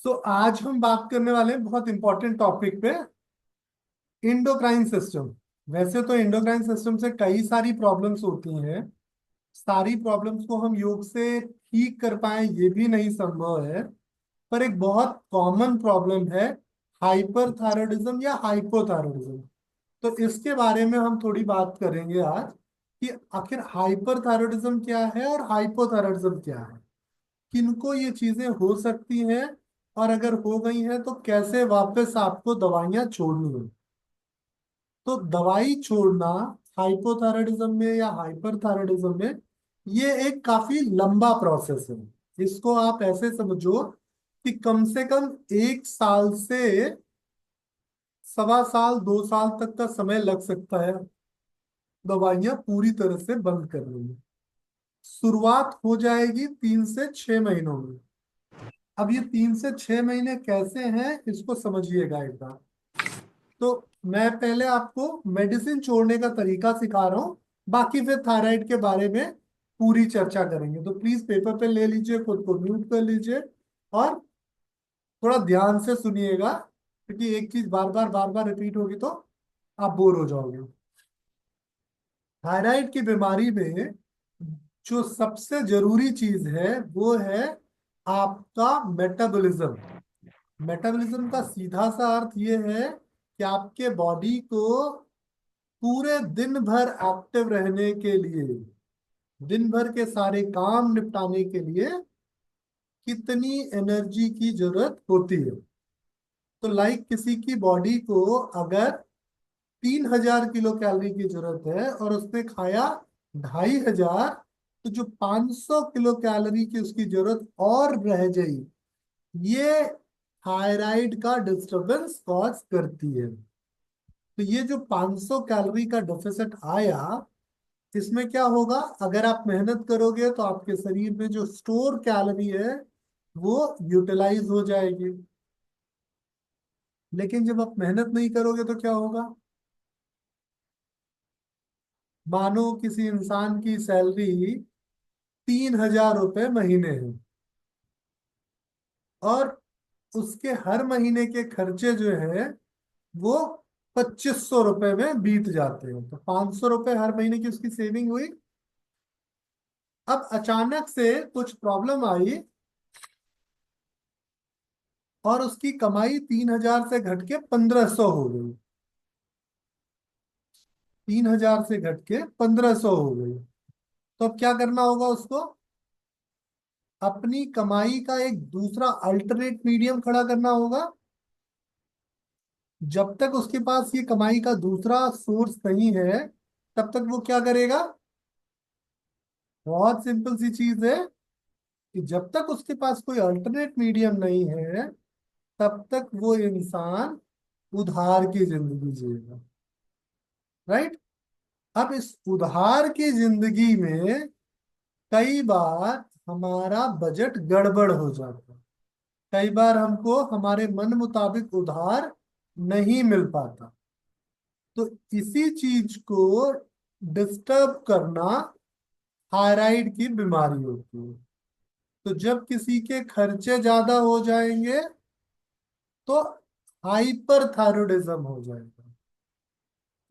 आज हम बात करने वाले हैं बहुत इंपॉर्टेंट टॉपिक पे, इंडोक्राइन सिस्टम। वैसे तो इंडोक्राइन सिस्टम से कई सारी प्रॉब्लम्स होती हैं। सारी प्रॉब्लम्स को हम योग से ठीक कर पाए ये भी नहीं संभव है। पर एक बहुत कॉमन प्रॉब्लम है हाइपरथायरॉयडिज्म या हाइपोथायरॉयडिज्म। तो इसके बारे में हम थोड़ी बात करेंगे आज कि आखिर हाइपरथायरॉयडिज्म क्या है और हाइपोथायरॉयडिज्म क्या है, किनको ये चीजें हो सकती हैं, और अगर हो गई हैं तो कैसे वापस आपको दवाइयां छोड़नी है। तो दवाई छोड़ना हाइपोथायरॉयडिज्म में या हाइपरथायरॉयडिज्म में ये एक काफी लंबा प्रोसेस है। इसको आप ऐसे समझो कि कम से कम 1 साल से 1.25 साल 2 साल तक का समय लग सकता है दवाइयां पूरी तरह से बंद करने में। शुरुआत हो जाएगी 3 से 6 महीनों में। अब ये 3 से 6 महीने कैसे हैं इसको समझिएगा एक बार। तो मैं पहले आपको मेडिसिन छोड़ने का तरीका सिखा रहा हूँ, बाकी फिर थायराइड के बारे में पूरी चर्चा करेंगे। तो प्लीज पेपर पे ले लीजिए, खुद को म्यूट कर लीजिए और थोड़ा ध्यान से सुनिएगा, क्योंकि एक चीज बार बार रिपीट होगी तो आप बोर हो जाओगे। थायराइड की बीमारी में जो सबसे जरूरी चीज है वो है आपका मेटाबॉलिज्म। मेटाबॉलिज्म का सीधा सा अर्थ ये है कि आपके बॉडी को पूरे दिन भर एक्टिव रहने के लिए, दिन भर के सारे काम निपटाने के लिए कितनी एनर्जी की जरूरत होती है। तो लाइक किसी की बॉडी को अगर 3,000 किलो कैलोरी की जरूरत है और उसने खाया 2,500, तो जो 500 किलो कैलोरी की उसकी जरूरत और रह गई, ये थायराइड का डिस्टरबेंस कॉज करती है। तो ये जो 500 कैलोरी का डेफिसिट आया, इसमें क्या होगा, अगर आप मेहनत करोगे तो आपके शरीर में जो स्टोर कैलोरी है वो यूटिलाइज हो जाएगी। लेकिन जब आप मेहनत नहीं करोगे तो क्या होगा। मानो किसी इंसान की सैलरी 3,000 रुपये महीने है और उसके हर महीने के खर्चे जो है वो 2,500 रुपये में बीत जाते हैं। तो 500 रुपये हर महीने की उसकी सेविंग हुई। अब अचानक से कुछ प्रॉब्लम आई और उसकी कमाई 3,000 से घट के 1,500 हो गई। 3,000 से घट के 1,500 हो गई। तो अब क्या करना होगा उसको, अपनी कमाई का एक दूसरा अल्टरनेट मीडियम खड़ा करना होगा। जब तक उसके पास ये कमाई का दूसरा सोर्स नहीं है तब तक वो क्या करेगा। बहुत सिंपल सी चीज है कि जब तक उसके पास कोई अल्टरनेट मीडियम नहीं है तब तक वो इंसान उधार की जिंदगी जिएगा। राइट। अब इस उधार की जिंदगी में कई बार हमारा बजट गड़बड़ हो जाता है। कई बार हमको हमारे मन मुताबिक उधार नहीं मिल पाता। तो इसी चीज को डिस्टर्ब करना थायराइड की बीमारी होती है। तो जब किसी के खर्चे ज्यादा हो जाएंगे तो हाइपरथायरॉयडिज्म हो जाएगा।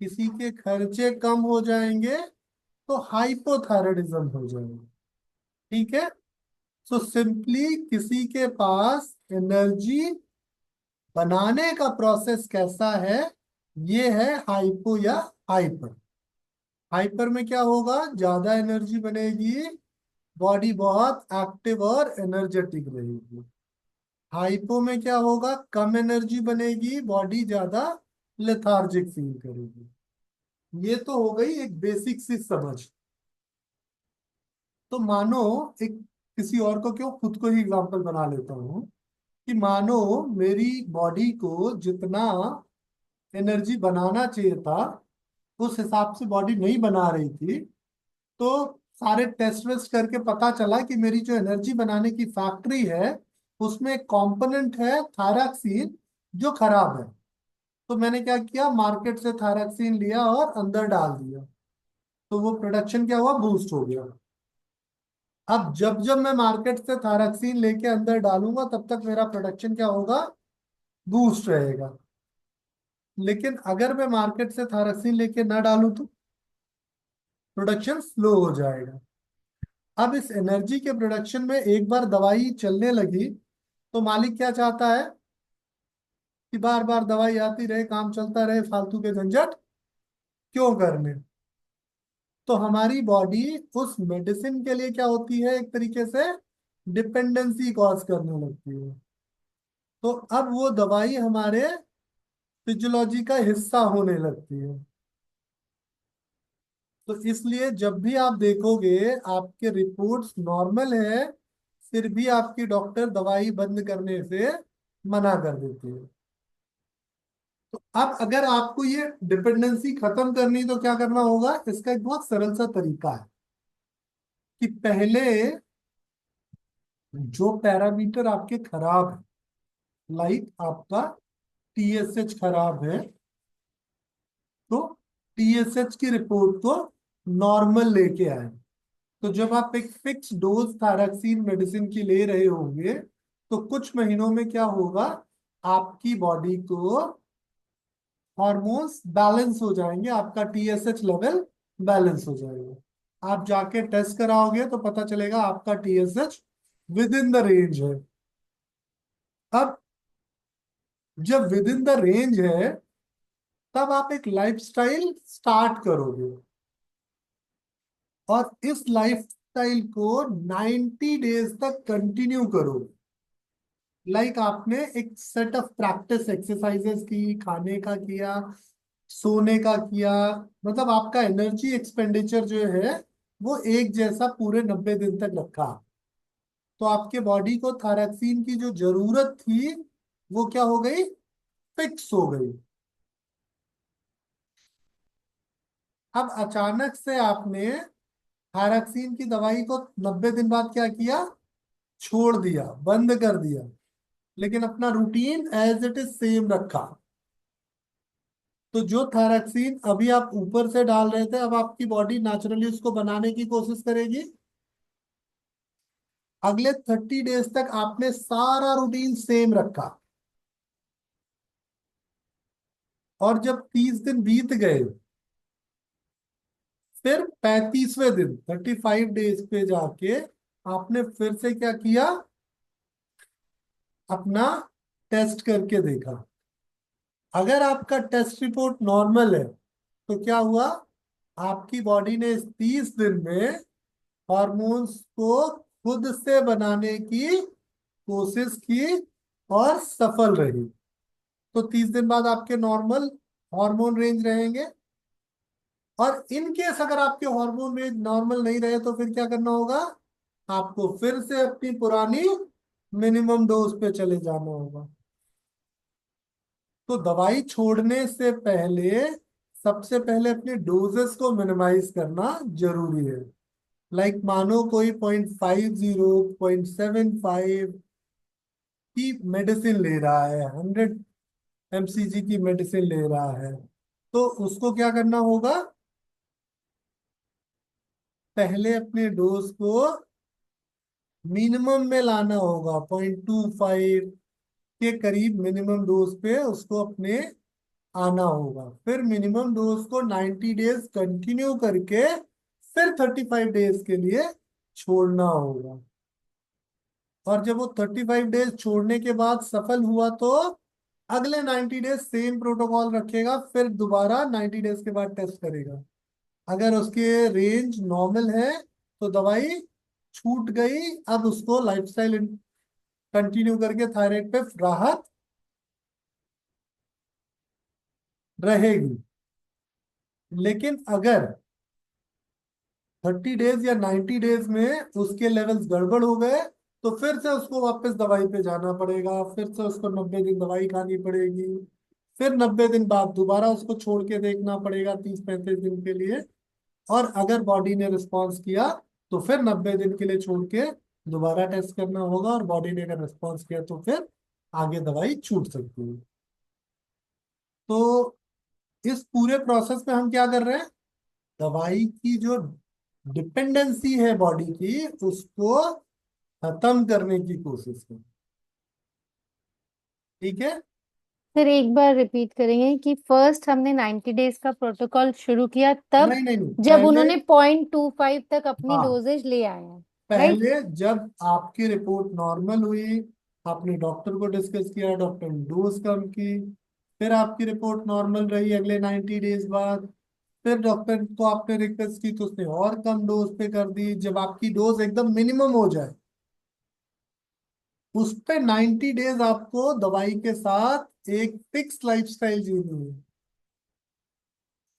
किसी के खर्चे कम हो जाएंगे तो हाइपोथायरॉयडिज्म हो जाएगा। ठीक है। सो सिंपली किसी के पास एनर्जी बनाने का प्रोसेस कैसा है, ये है हाइपो या हाइपर। हाइपर में क्या होगा, ज्यादा एनर्जी बनेगी, बॉडी बहुत एक्टिव और एनर्जेटिक रहेगी। हाइपो में क्या होगा, कम एनर्जी बनेगी, बॉडी ज्यादा लेथार्जिक फील करेगी। ये तो हो गई एक बेसिक सी समझ। तो मानो एक, किसी और को क्यों, खुद को ही एग्जांपल बना लेता हूँ कि मानो मेरी बॉडी को जितना एनर्जी बनाना चाहिए था उस हिसाब से बॉडी नहीं बना रही थी। तो सारे टेस्ट वेस्ट करके पता चला कि मेरी जो एनर्जी बनाने की फैक्ट्री है उसमें एक कंपोनेंट है थायरॉक्सिन जो खराब है। तो मैंने क्या किया, मार्केट से थायरॉक्सिन लिया और अंदर डाल दिया। तो वो प्रोडक्शन क्या हुआ, बूस्ट हो गया। अब जब जब मैं मार्केट से थायरॉक्सिन लेके अंदर डालूंगा तब तक मेरा प्रोडक्शन क्या होगा, बूस्ट रहेगा। लेकिन अगर मैं मार्केट से थायरॉक्सिन लेके ना डालूं तो प्रोडक्शन स्लो हो जाएगा। अब इस एनर्जी के प्रोडक्शन में एक बार दवाई चलने लगी तो मालिक क्या चाहता है कि बार बार दवाई आती रहे, काम चलता रहे, फालतू के झंझट क्यों करने। तो हमारी बॉडी उस मेडिसिन के लिए क्या होती है, एक तरीके से डिपेंडेंसी कॉज करने लगती है। तो अब वो दवाई हमारे फिजियोलॉजी का हिस्सा होने लगती है। तो इसलिए जब भी आप देखोगे आपके रिपोर्ट्स नॉर्मल है, फिर भी आपकी डॉक्टर दवाई बंद करने से मना कर देती है। तो अब अगर आपको ये डिपेंडेंसी खत्म करनी तो क्या करना होगा, इसका एक बहुत सरल सा तरीका है कि पहले जो पैरामीटर आपके खराब है, लाइक आपका टीएसएच खराब है, तो टीएसएच की रिपोर्ट को नॉर्मल लेके आए। तो जब आप एक फिक्स डोज थायरॉक्सिन मेडिसिन की ले रहे होंगे तो कुछ महीनों में क्या होगा, आपकी बॉडी को हार्मोन्स बैलेंस हो जाएंगे, आपका टीएसएच लेवल बैलेंस हो जाएगा। आप जाके टेस्ट कराओगे तो पता चलेगा आपका TSH with in the range है। अब जब विद इन द रेंज है तब आप एक लाइफस्टाइल स्टार्ट करोगे और इस लाइफस्टाइल को 90 डेज तक कंटिन्यू करोगे। आपने एक सेट ऑफ प्रैक्टिस एक्सरसाइजेस की, खाने का किया, सोने का किया, मतलब आपका एनर्जी एक्सपेंडिचर जो है वो एक जैसा पूरे 90 दिन तक रखा। तो आपके बॉडी को थायरॉक्सिन की जो जरूरत थी वो क्या हो गई, फिक्स हो गई। अब अचानक से आपने थायरॉक्सिन की दवाई को 90 दिन बाद क्या किया, छोड़ दिया, बंद कर दिया, लेकिन अपना routine as it is same रखा। तो जो थायरॉक्सिन अभी आप ऊपर से डाल रहे थे अब आपकी बॉडी नेचुरली उसको बनाने की कोशिश करेगी। अगले 30 डेज तक आपने सारा रूटीन सेम रखा और जब 30 दिन बीत गए फिर 35वें दिन 35 डेज पे जाके आपने फिर से क्या किया, अपना टेस्ट करके देखा। अगर आपका टेस्ट रिपोर्ट नॉर्मल है तो क्या हुआ, आपकी बॉडी ने इस 30 दिन में हॉर्मोन्स को खुद से बनाने की कोशिश की और सफल रही। तो 30 दिन बाद आपके नॉर्मल हार्मोन रेंज रहेंगे। और इन केस अगर आपके हार्मोन रेंज नॉर्मल नहीं रहे तो फिर क्या करना होगा, आपको फिर से अपनी पुरानी मिनिमम डोज पे चले जाना होगा। तो दवाई छोड़ने से पहले सबसे पहले अपने डोजेस को मिनिमाइज करना जरूरी है। मानो कोई 0.50 0.75 की मेडिसिन ले रहा है, 100 mcg की मेडिसिन ले रहा है, तो उसको क्या करना होगा, पहले अपने डोज को मिनिमम में लाना होगा। 0.25 के करीब मिनिमम डोज पे उसको अपने आना होगा। फिर मिनिमम डोज को 90 डेज कंटिन्यू करके फिर 35 डेज के लिए छोड़ना होगा। और जब वो 35 डेज छोड़ने के बाद सफल हुआ तो अगले 90 डेज सेम प्रोटोकॉल रखेगा, फिर दोबारा 90 डेज के बाद टेस्ट करेगा। अगर उसके रेंज नॉर्मल है तो दवाई छूट गई, अब उसको लाइफस्टाइल कंटिन्यू करके थायराइड पे राहत रहेगी। लेकिन अगर 30 डेज या 90 डेज में उसके लेवल्स गड़बड़ हो गए तो फिर से उसको वापस दवाई पे जाना पड़ेगा, फिर से उसको 90 दिन दवाई खानी पड़ेगी, फिर 90 दिन बाद दोबारा उसको छोड़ के देखना पड़ेगा 30-35 दिन के लिए। और अगर बॉडी ने रिस्पॉन्स किया तो फिर 90 दिन के लिए छोड़ के दोबारा टेस्ट करना होगा, और बॉडी ने अगर रिस्पॉन्स किया तो फिर आगे दवाई छूट सकती है। तो इस पूरे प्रोसेस में हम क्या कर रहे हैं, दवाई की जो डिपेंडेंसी है बॉडी की, उसको खत्म करने की कोशिश करो। ठीक है। फिर एक बार रिपीट करेंगे कि फर्स्ट हमने 90 डेज का प्रोटोकॉल शुरू किया तब, नहीं नहीं नहीं, जब पहले। उन्होंने 0.25 तक अपनी हाँ, डोजेज ले आए हैं। राइट। पहले जब आपकी रिपोर्ट नॉर्मल हुई, आपने डॉक्टर को डिस्कस किया, डॉक्टर ने डोज कम की, फिर आपकी रिपोर्ट नॉर्मल रही अगले 90 डेज बाद, फिर डॉक्टर को आपने रिक्वेस्ट की तो उसने और कम डोज पे कर दी। जब आपकी डोज एकदम मिनिमम हो जाए, उस पे 90 डेज आपको दवाई के साथ एक फिक्स लाइफस्टाइल जीनी है।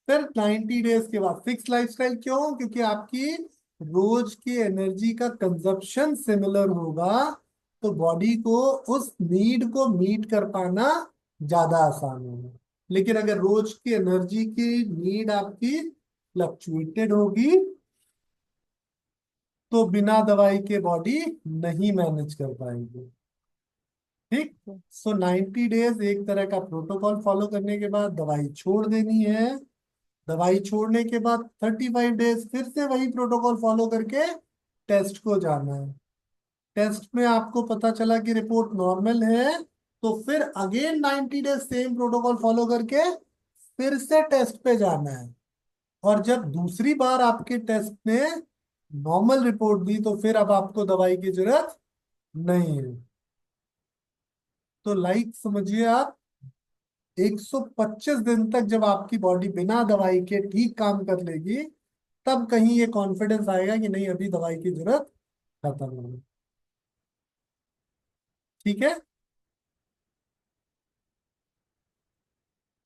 फिर 90 डेज के बाद फिक्स लाइफस्टाइल क्यों? क्योंकि आपकी रोज की एनर्जी का कंजप्शन सिमिलर होगा, तो बॉडी को उस नीड को मीट कर पाना ज्यादा आसान होगा। लेकिन अगर रोज की एनर्जी की नीड आपकी फ्लक्चुएटेड होगी, तो बिना दवाई के बॉडी नहीं मैनेज कर पाएगी। ठीक। सो 90 डेज एक तरह का प्रोटोकॉल फॉलो करने के बाद दवाई छोड़ देनी है। दवाई छोड़ने के बाद 35 डेज फिर से वही प्रोटोकॉल फॉलो करके टेस्ट को जाना है। टेस्ट में आपको पता चला कि रिपोर्ट नॉर्मल है, तो फिर again 90 days same protocol follow करके फिर से टेस्ट पे जाना है। और जब दूसरी बार आपके टेस्ट ने नॉर्मल रिपोर्ट दी, तो फिर अब आपको दवाई की जरूरत नहीं है। तो लाइक समझिए आप, 125 दिन तक जब आपकी बॉडी बिना दवाई के ठीक काम कर लेगी, तब कहीं ये कॉन्फिडेंस आएगा कि नहीं, अभी दवाई की जरूरत खत्म हो गई। ठीक है।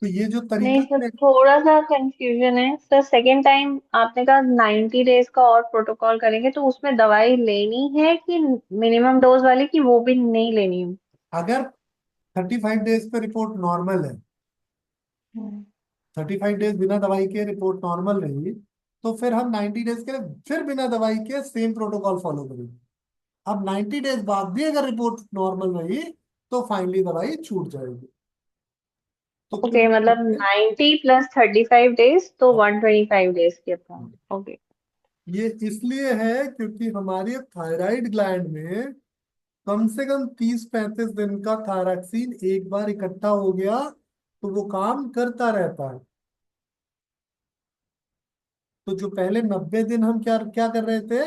तो ये जो नहीं तरीका सर, है। थोड़ा सा कंफ्यूजन है सर। सेकेंड टाइम आपने कहा 90 डेज का और प्रोटोकॉल करेंगे, तो उसमें दवाई लेनी है कि मिनिमम डोज वाली, की वो भी नहीं लेनी है? अगर 35 डेज पे रिपोर्ट नॉर्मल है, हम्म। 35 डेज बिना दवाई के रिपोर्ट नॉर्मल रही, तो फिर हम 90 डेज के लिए फिर बिना दवाई के सेम प्रोटोकॉल फॉलो करेंगे। अब 90 डेज बाद भी अगर रिपोर्ट नॉर्मल रही, तो फाइनली दवाई छूट जाएगी। तो ओके, कुल मतलब मिला 90 + 35 डेज तो के 125 डेज के अराउंड। ओके। ये इसलिए है क्योंकि हमारी थायराइड ग्लैंड में कम से कम 30-35 दिन का थायरॉक्सिन एक बार इकट्ठा हो गया, तो वो काम करता रहता है। तो जो पहले 90 दिन हम क्या क्या कर रहे थे,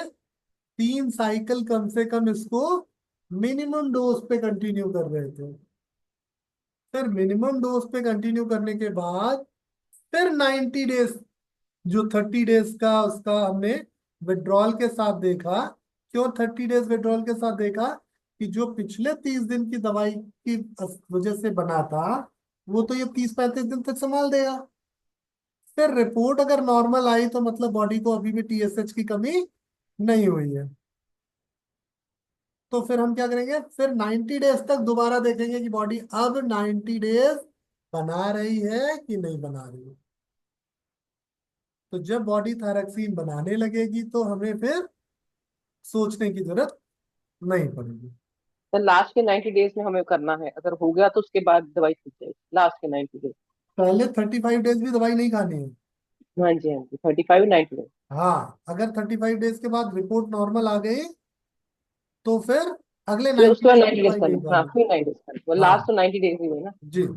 3 साइकिल कम से कम इसको मिनिमम डोज पे कंटिन्यू कर रहे थे। फिर मिनिमम डोज पे कंटिन्यू करने के बाद फिर 90 डेज, जो 30 डेज का उसका हमने विड्रॉल के साथ देखा। क्यों 30 डेज विड्रॉल के साथ देखा? कि जो पिछले 30 दिन की दवाई की वजह से बना था, वो तो ये 30-35 दिन तक संभाल देगा। फिर रिपोर्ट अगर नॉर्मल आई, तो मतलब बॉडी को अभी भी टीएसएच की कमी नहीं हुई है। तो फिर हम क्या करेंगे, फिर 90 डेज तक दोबारा देखेंगे कि बॉडी अब 90 डेज बना रही है कि नहीं बना रही है। तो जब बॉडी थायरॉक्सिन बनाने लगेगी, तो हमें फिर सोचने की जरूरत नहीं पड़ेगी। तो लास्ट के 90 डेज में हमें करना है, अगर हो गया तो उसके बाद दवाई छूट जाएगी लास्ट के 90 डेज। पहले 35 डेज भी दवाई नहीं खानी है। हाँ जी, हाँ जी, 35 90 डेज। हाँ, अगर 35 डेज के बाद रिपोर्ट नॉर्मल आ गई, तो फिर अगले फिर नाइन्टी उसके बाद डेज में 90 डेज दवाई नहीं करना, हाँ खानी। फिर 90 डेज करना, वो हाँ लास्ट तो 90 डेज ही हुए ना। जी।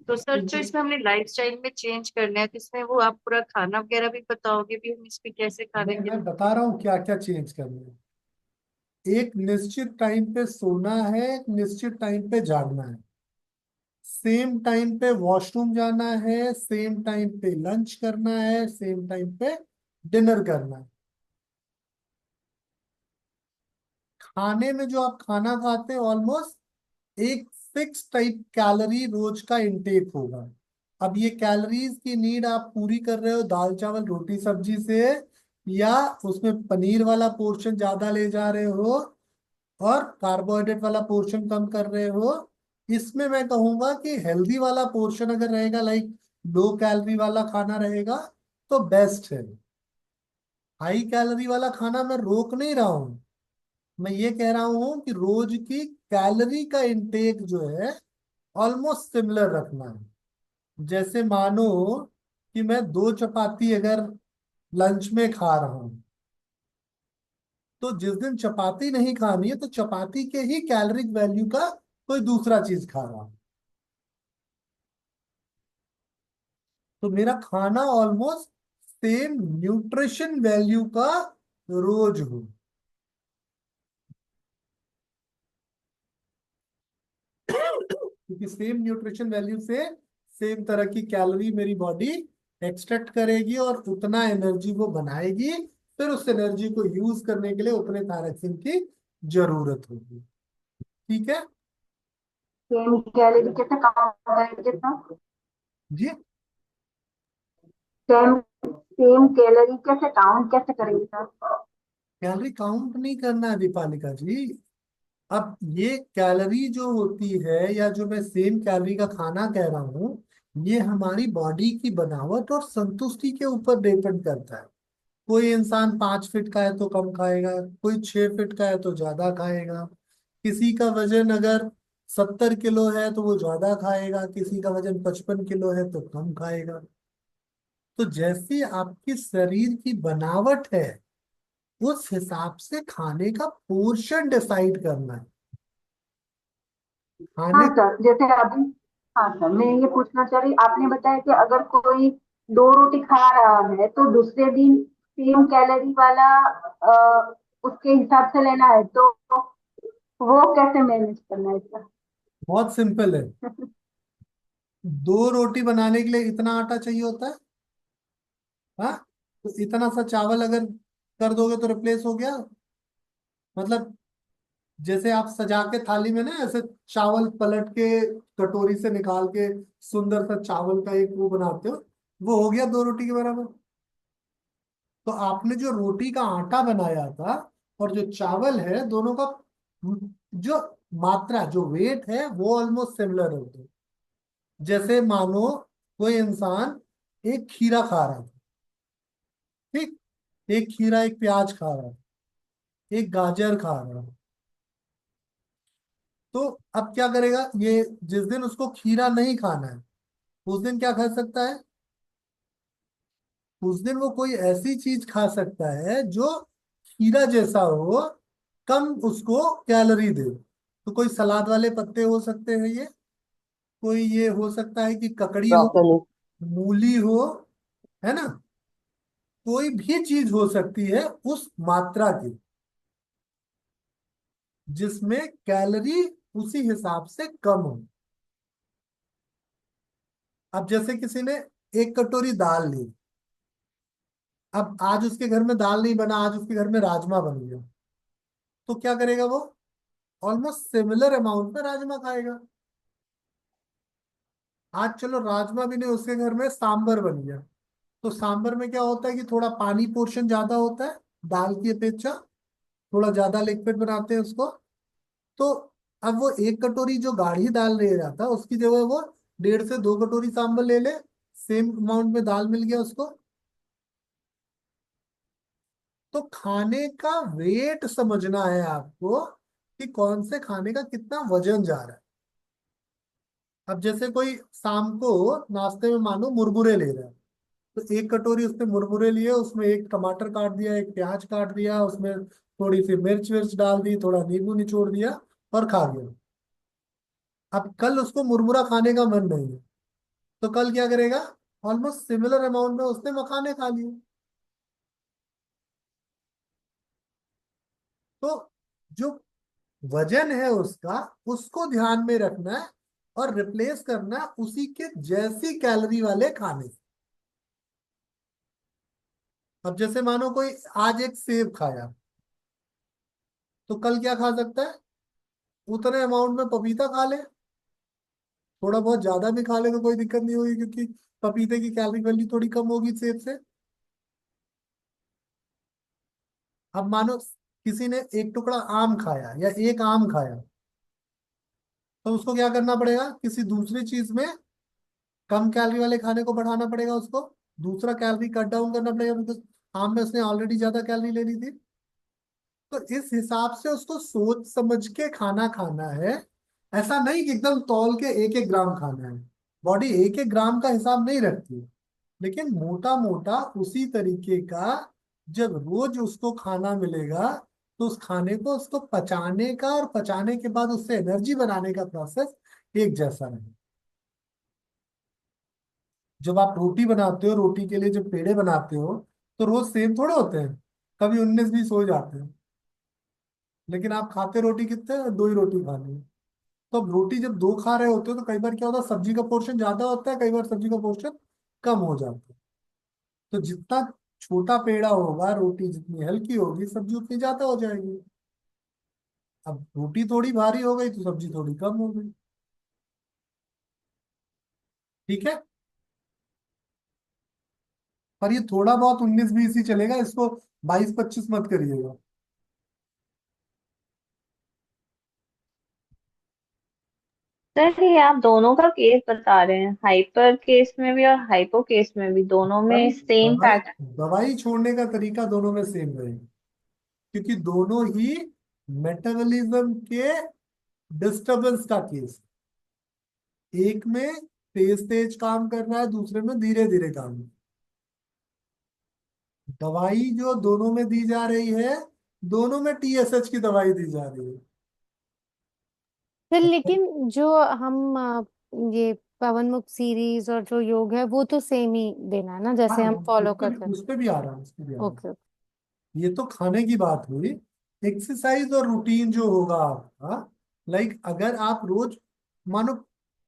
तो सर, जो इसमें हमने लाइफस्टाइल में चेंज करना है, तो इसमें वो आप पूरा खाना वगैरह भी बताओगे भी, हम इस पे कैसे खाने के मैं लिए? बता रहा हूँ क्या क्या चेंज करना है। एक निश्चित टाइम पे सोना है, एक निश्चित टाइम पे जागना है, सेम टाइम पे वॉशरूम जाना है, सेम टाइम पे लंच करना है, सेम टाइम पे डिनर करना है। खाने में जो आप खाना खाते हैं, ऑलमोस्ट एक फिक्स टाइप कैलोरी रोज का इनटेक होगा। अब ये कैलोरीज की नीड आप पूरी कर रहे हो दाल चावल रोटी सब्जी से, या उसमें पनीर वाला पोर्शन ज्यादा ले जा रहे हो और कार्बोहाइड्रेट वाला पोर्शन कम कर रहे हो, इसमें मैं कहूंगा कि हेल्दी वाला पोर्शन अगर रहेगा, लाइक लो कैलोरी वाला खाना रहेगा, तो बेस्ट है। हाई कैलोरी वाला खाना मैं रोक नहीं रहा हूँ, मैं ये कह रहा हूँ कि रोज की कैलोरी का इंटेक जो है ऑलमोस्ट सिमिलर रखना है। जैसे मानो कि मैं 2 चपाती अगर लंच में खा रहा हूँ, तो जिस दिन चपाती नहीं खानी है तो चपाती के ही कैलोरिक वैल्यू का कोई दूसरा चीज खा रहा हूं। तो मेरा खाना ऑलमोस्ट सेम न्यूट्रिशन वैल्यू का रोज हो। क्योंकि सेम न्यूट्रिशन वैल्यू से सेम तरह की कैलोरी मेरी बॉडी एक्सट्रैक्ट करेगी और उतना एनर्जी वो बनाएगी। फिर उस एनर्जी को यूज करने के लिए उतने थायरक्सिन की जरूरत होगी। ठीक है सेम कैलोरी कैसे काउंट करेंगे सर? जी। सेम सेम कैलोरी कैसे काउंट कैसे करेंगे सर? कैलोरी काउंट नहीं करना है दीपालिका जी। अब ये कैलोरी जो होती है या जो मैं सेम कैलोरी का खाना कह रहा हूँ, ये हमारी बॉडी की बनावट और संतुष्टि के ऊपर डिपेंड करता है। कोई इंसान 5 फीट का है तो कम खाएगा, कोई 6 फीट का है तो ज्यादा खाएगा। किसी का वजन अगर 70 किलो है तो वो ज्यादा खाएगा, किसी का वजन 55 किलो है तो कम खाएगा। तो जैसी आपकी शरीर की बनावट है उस हिसाब से खाने का पोर्शन डिसाइड करना है। हाँ खाने सर, जैसे अभी, हाँ सर, मैं ये पूछना चाह रही, आपने बताया कि अगर कोई 2 रोटी खा रहा है तो दूसरे दिन सेम कैलोरी वाला उसके हिसाब से लेना है, तो वो कैसे मैनेज करना है सर? बहुत सिंपल है। 2 रोटी बनाने के लिए इतना आटा चाहिए होता है। हाँ, तो इतना सा चावल अगर कर दोगे तो रिप्लेस हो गया। मतलब जैसे आप सजा के थाली में ना ऐसे चावल पलट के कटोरी से निकाल के सुंदर सा चावल का एक वो बनाते हो, वो हो गया 2 रोटी के बराबर। तो आपने जो रोटी का आटा बनाया था और जो चावल है दोनों का जो मात्रा जो वेट है वो ऑलमोस्ट सिमिलर होते हैं। जैसे मानो कोई इंसान एक खीरा खा रहा था, ठीक, एक खीरा एक प्याज खा रहा है, एक गाजर खा रहा है। तो अब क्या करेगा ये, जिस दिन उसको खीरा नहीं खाना है उस दिन क्या खा सकता है, उस दिन वो कोई ऐसी चीज खा सकता है जो खीरा जैसा हो, कम उसको कैलोरी दे। तो कोई सलाद वाले पत्ते हो सकते हैं ये, कोई ये हो सकता है कि ककड़ी हो, ब्रोकली। मूली हो, है ना, कोई भी चीज हो सकती है उस मात्रा की जिसमें कैलोरी उसी हिसाब से कम हो। अब जैसे किसी ने 1 कटोरी दाल ली, अब आज उसके घर में दाल नहीं बना, आज उसके घर में राजमा बन गया, तो क्या करेगा वो, ऑलमोस्ट सिमिलर अमाउंट में राजमा खाएगा। आज चलो राजमा भी नहीं, उसके घर में सांबर बन गया, तो सांबर में क्या होता है कि थोड़ा पानी पोर्शन ज्यादा होता है दाल की अपेक्षा, थोड़ा ज्यादा लिक्विड बनाते हैं उसको। तो अब वो 1 कटोरी जो गाढ़ी दाल ले रहा था उसकी जगह वो 1.5 से 2 कटोरी सांबर ले ले, सेम अमाउंट में दाल मिल गया उसको। तो खाने का वेट समझना है आपको कि कौन से खाने का कितना वजन जा रहा है। अब जैसे कोई शाम को नाश्ते में मानो मुरमुरे ले रहा है, तो 1 कटोरी उसने मुरमुरे लिए, उसमें एक टमाटर काट दिया, एक प्याज काट दिया, उसमें थोड़ी सी मिर्च विर्च डाल दी, थोड़ा नींबू निचोड़ दिया और खा गया। अब कल उसको मुरमुरा खाने का मन नहीं है तो कल क्या करेगा, ऑलमोस्ट सिमिलर अमाउंट में उसने मखाने खा लिए। तो जो वजन है उसका उसको ध्यान में रखना है और रिप्लेस करना है उसी के जैसी कैलोरी वाले खाने से। अब जैसे मानो कोई आज एक सेब खाया तो कल क्या खा सकता है, उतने अमाउंट में पपीता खा ले, थोड़ा बहुत ज्यादा भी खा ले तो कोई दिक्कत नहीं होगी क्योंकि पपीते की कैलोरी वैल्यू थोड़ी कम होगी सेब से। अब मानो किसी ने एक टुकड़ा आम खाया या एक आम खाया, तो उसको क्या करना पड़ेगा, किसी दूसरी चीज में कम कैलोरी वाले खाने को बढ़ाना पड़ेगा, उसको दूसरा कैलोरी कट डाउन करना पड़ेगा बिकॉज आम में उसने ऑलरेडी ज्यादा कैलोरी ले ली थी। तो इस हिसाब से उसको सोच समझ के खाना खाना है। ऐसा नहीं कि एकदम तौल के 1-1 ग्राम खाना है। बॉडी 1-1 ग्राम का हिसाब नहीं रखती है, लेकिन मोटा मोटा उसी तरीके का जब रोज उसको खाना मिलेगा तो उस खाने को उसको पचाने का और पचाने के बाद उससे एनर्जी बनाने का प्रोसेस एक जैसा रहे। जब आप रोटी बनाते हो, रोटी के लिए जब पेड़े बनाते हो, तो रोज सेम थोड़े होते हैं, कभी 19-20 हो जाते हैं। लेकिन आप खाते रोटी कितने हैं? 2 ही रोटी खानी है। तो अब रोटी जब 2 खा रहे होते हो तो कई बार क्या होता है, सब्जी का पोर्शन ज्यादा होता है, कई बार सब्जी का पोर्शन कम हो जाता है। तो जितना छोटा पेड़ा होगा, रोटी जितनी हल्की होगी, सब्जी उतनी ज्यादा हो जाएगी। अब रोटी थोड़ी भारी हो गई तो सब्जी थोड़ी कम हो गई। ठीक है। पर ये थोड़ा बहुत 19-20 ही चलेगा, इसको 22-25 मत करिएगा। सर ये आप दोनों का केस बता रहे हैं, हाइपर केस में भी और हाइपो केस में भी, दोनों भाई, में सेम दवाई पैटर्न। दवाई छोड़ने का तरीका दोनों में सेम रहेगा, क्योंकि दोनों ही मेटाबॉलिज्म के डिस्टरबेंस का केस। एक में तेज तेज काम कर रहा है, दूसरे में धीरे धीरे काम। दवाई जो दोनों में दी जा रही है, दोनों में TSH की दवाई दी जा रही है। सर लेकिन जो हम ये पवन मुक्त सीरीज और जो योग है वो तो सेम ही देना है ना, हाँ, जैसे हम फॉलो उस पे करते हैं। उस पे भी आ रहा है, उस पे भी आ रहा है। ओके। ये तो खाने की बात हुई। एक्सरसाइज और रूटीन जो होगा आपका, लाइक अगर आप रोज मानो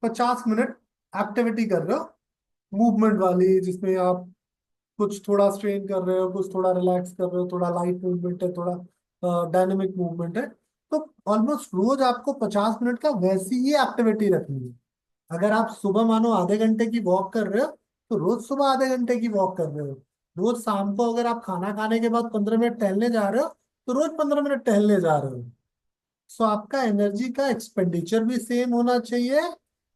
50 मिनट एक्टिविटी कर रहे हो, मूवमेंट वाली, जिसमें आप कुछ थोड़ा स्ट्रेन कर रहे हो, कुछ थोड़ा रिलैक्स कर रहे हो, थोड़ा लाइट मूवमेंट है, थोड़ा डायनेमिक मूवमेंट है, तो ऑलमोस्ट रोज आपको 50 मिनट का वैसी ही एक्टिविटी रखनी है। अगर आप सुबह मानो आधे घंटे की वॉक कर रहे हो, तो रोज सुबह आधे घंटे की वॉक कर रहे हो। रोज शाम को अगर आप खाना खाने के बाद 15 मिनट टहलने जा रहे हो, तो रोज 15 मिनट टहलने जा रहे हो। सो आपका एनर्जी का एक्सपेंडिचर भी सेम होना चाहिए,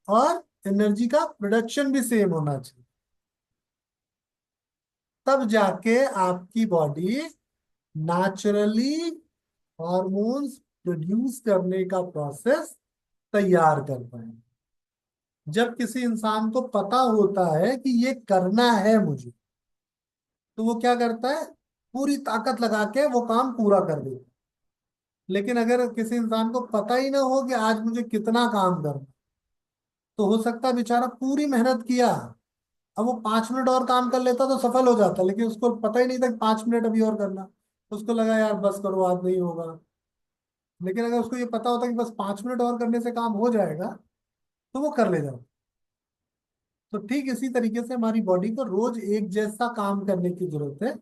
और एनर्जी का प्रोडक्शन भी सेम होना चाहिए। तब जाके आपकी बॉडी नेचुरली हार्मोन्स प्रोड्यूस करने का प्रोसेस तैयार कर पाए। जब किसी इंसान को पता होता है कि ये करना है मुझे, तो वो क्या करता है, पूरी ताकत लगा के वो काम पूरा कर देता है। लेकिन अगर किसी इंसान को पता ही ना हो कि आज मुझे कितना काम करना, तो हो सकता है बेचारा पूरी मेहनत किया, अब वो 5 मिनट और काम कर लेता तो सफल हो जाता, लेकिन उसको पता ही नहीं था कि 5 मिनट अभी और करना। उसको लगा यार बस करो, आज नहीं होगा। लेकिन अगर उसको ये पता होता कि बस 5 मिनट और करने से काम हो जाएगा, तो वो कर ले जाओ। तो ठीक इसी तरीके से हमारी बॉडी को रोज एक जैसा काम करने की जरूरत है,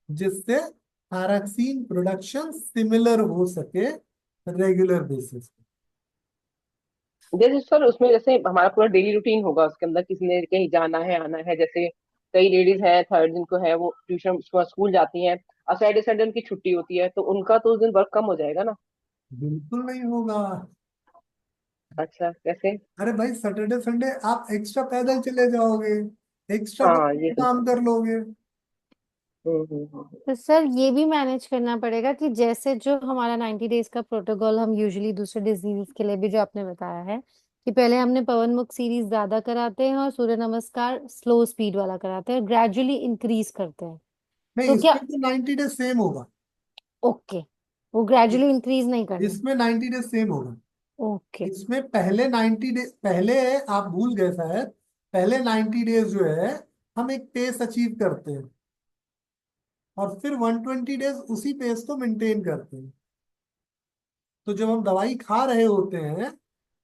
जिससे थायरॉक्सिन प्रोडक्शन सिमिलर हो सके रेगुलर बेसिस पे। जैसे सर उसमें जैसे हमारा पूरा डेली रूटीन होगा, उसके अंदर किसी ने कहीं जाना है आना है, जैसे कई लेडीज हैं थर्ड दिन को है वो ट्यूशन स्कूल जाती हैं, और सैटरडे संडे उनकी छुट्टी होती है, तो उनका तो उस दिन वर्क कम हो जाएगा ना। बिल्कुल नहीं होगा। अच्छा, कैसे? अरे भाई, सैटरडे संडे आप एक्स्ट्रा पैदल चले जाओगे, एक्स्ट्रा हाँ, ये तो काम कर लोगे। हम्म। तो सर ये भी मैनेज करना पड़ेगा कि जैसे जो हमारा 90 डेज का प्रोटोकॉल हम यूजुअली दूसरे डिजीज के लिए भी जो आपने बताया है, कि पहले हमने पवन मुक्त सीरीज ज्यादा कराते हैं और सूर्य नमस्कार स्लो स्पीड वाला कराते हैं और ग्रेजुअली इंक्रीज करते हैं। नहीं, तो क्या इसमें तो 90 डेज सेम होगा। ओके, वो ग्रेजुअली इंक्रीज नहीं करना। इसमें 90 डेज सेम होगा। ओके। इसमें पहले 90 डेज, पहले आप भूल गए शायद, पहले 90 डेज जो है हम एक पेस अचीव करते हैं, और फिर 120 डेज उसी पेस को मेंटेन करते हैं। तो जब हम दवाई खा रहे होते हैं,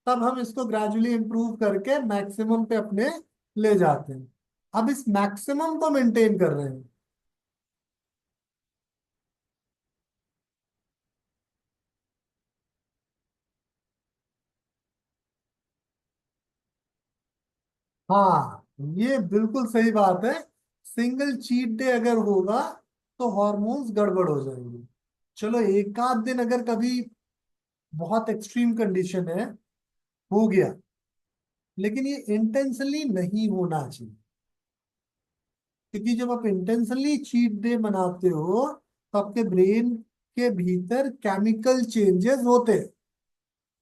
तब हम इसको ग्रेजुअली इंप्रूव करके मैक्सिमम पे अपने ले जाते हैं। अब इस मैक्सिमम को मेंटेन कर रहे हैं। हाँ, ये बिल्कुल सही बात है। सिंगल चीट डे अगर होगा, तो हॉर्मोन्स गड़बड़ हो जाएंगे। चलो एक आध दिन अगर कभी बहुत एक्सट्रीम कंडीशन है, हो गया, लेकिन ये इंटेंशनली नहीं होना चाहिए। क्योंकि जब आप इंटेंशनली चीट डे मनाते हो, तो आपके ब्रेन के भीतर केमिकल चेंजेस होते हैं।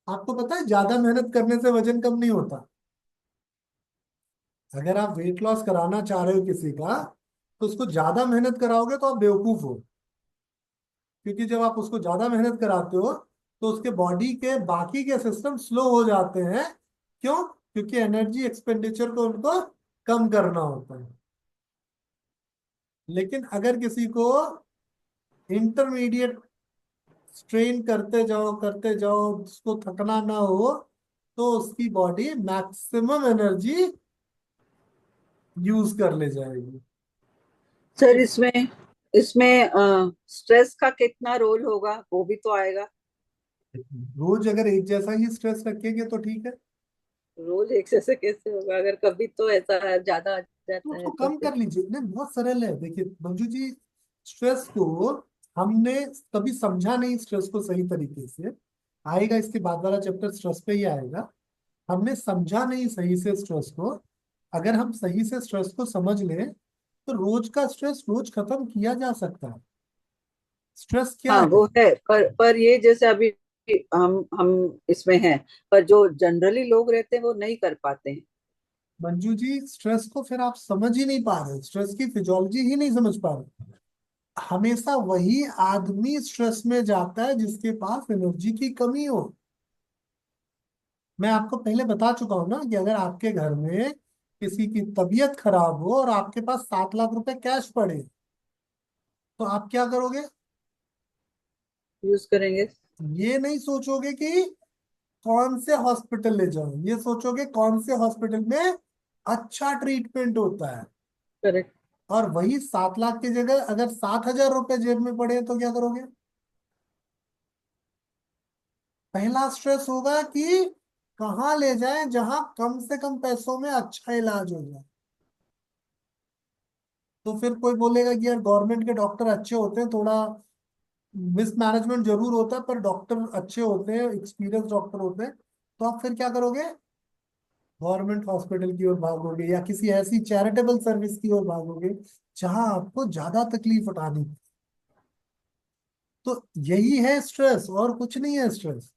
आपको पता है, ज्यादा मेहनत करने से वजन कम नहीं होता। अगर आप वेट लॉस कराना चाह रहे हो किसी का, तो उसको ज्यादा मेहनत कराओगे तो आप बेवकूफ हो। क्योंकि जब आप उसको ज्यादा मेहनत कराते हो तो उसके बॉडी के बाकी के सिस्टम स्लो हो जाते हैं। क्यों? क्योंकि एनर्जी एक्सपेंडिचर को उनको कम करना होता है। लेकिन अगर किसी को इंटरमीडिएट स्ट्रेन करते जाओ उसको थकना ना हो, तो उसकी बॉडी मैक्सिमम एनर्जी यूज कर ले जाएगी। सर इसमें इसमें स्ट्रेस का कितना रोल होगा वो भी तो आएगा। रोज अगर एक जैसा ही स्ट्रेस रखेंगे तो ठीक है, रोज एक जैसे कैसे होगा, अगर कभी तो ऐसा ज्यादा आ तो जाता है उसको तो कम फिर। कर लीजिए। नहीं, बहुत सरल है। देखिए मंजू जी, स्ट्रेस को हमने कभी समझा नहीं स्ट्रेस को सही तरीके से। आएगा इसके बाद वाला चैप्टर स्ट्रेस पे ही आएगा। हमने समझा नहीं सही से स्ट्रेस को। अगर हम सही से स्ट्रेस को समझ लें तो रोज का स्ट्रेस रोज खत्म किया जा सकता है। स्ट्रेस क्या हाँ है? वो है, पर ये जैसे अभी हम इसमें हैं, पर जो जनरली लोग रहते हैं वो नहीं कर पाते हैं। मंजू जी, स्ट्रेस को फिर आप समझ ही नहीं पा रहे, स्ट्रेस की फिजियोलॉजी ही नहीं समझ पा रहे। हमेशा वही आदमी स्ट्रेस में जाता है जिसके पास एनर्जी की कमी हो। मैं आपको पहले बता चुका हूं ना कि अगर आपके घर में किसी की तबीयत खराब हो और आपके पास 7 लाख रुपए कैश पड़े, तो आप क्या करोगे? यूज करेंगे। ये नहीं सोचोगे कि कौन से हॉस्पिटल ले जाओ, ये सोचोगे कौन से हॉस्पिटल में अच्छा ट्रीटमेंट होता है। करेक्ट। और वही 7 लाख की जगह अगर 7 हजार रुपए जेब में पड़े तो क्या करोगे? पहला स्ट्रेस होगा कि कहाँ ले जाएं जहां कम से कम पैसों में अच्छा इलाज हो जाए। तो फिर कोई बोलेगा कि यार गवर्नमेंट के डॉक्टर अच्छे होते हैं, थोड़ा मिसमैनेजमेंट जरूर होता है पर डॉक्टर अच्छे होते हैं, एक्सपीरियंस डॉक्टर होते हैं। तो आप फिर क्या करोगे? गवर्नमेंट हॉस्पिटल की ओर भागोगे या किसी ऐसी चैरिटेबल सर्विस की ओर भागोगे जहां आपको ज्यादा तकलीफ उठानी। तो यही है स्ट्रेस, और कुछ नहीं है स्ट्रेस।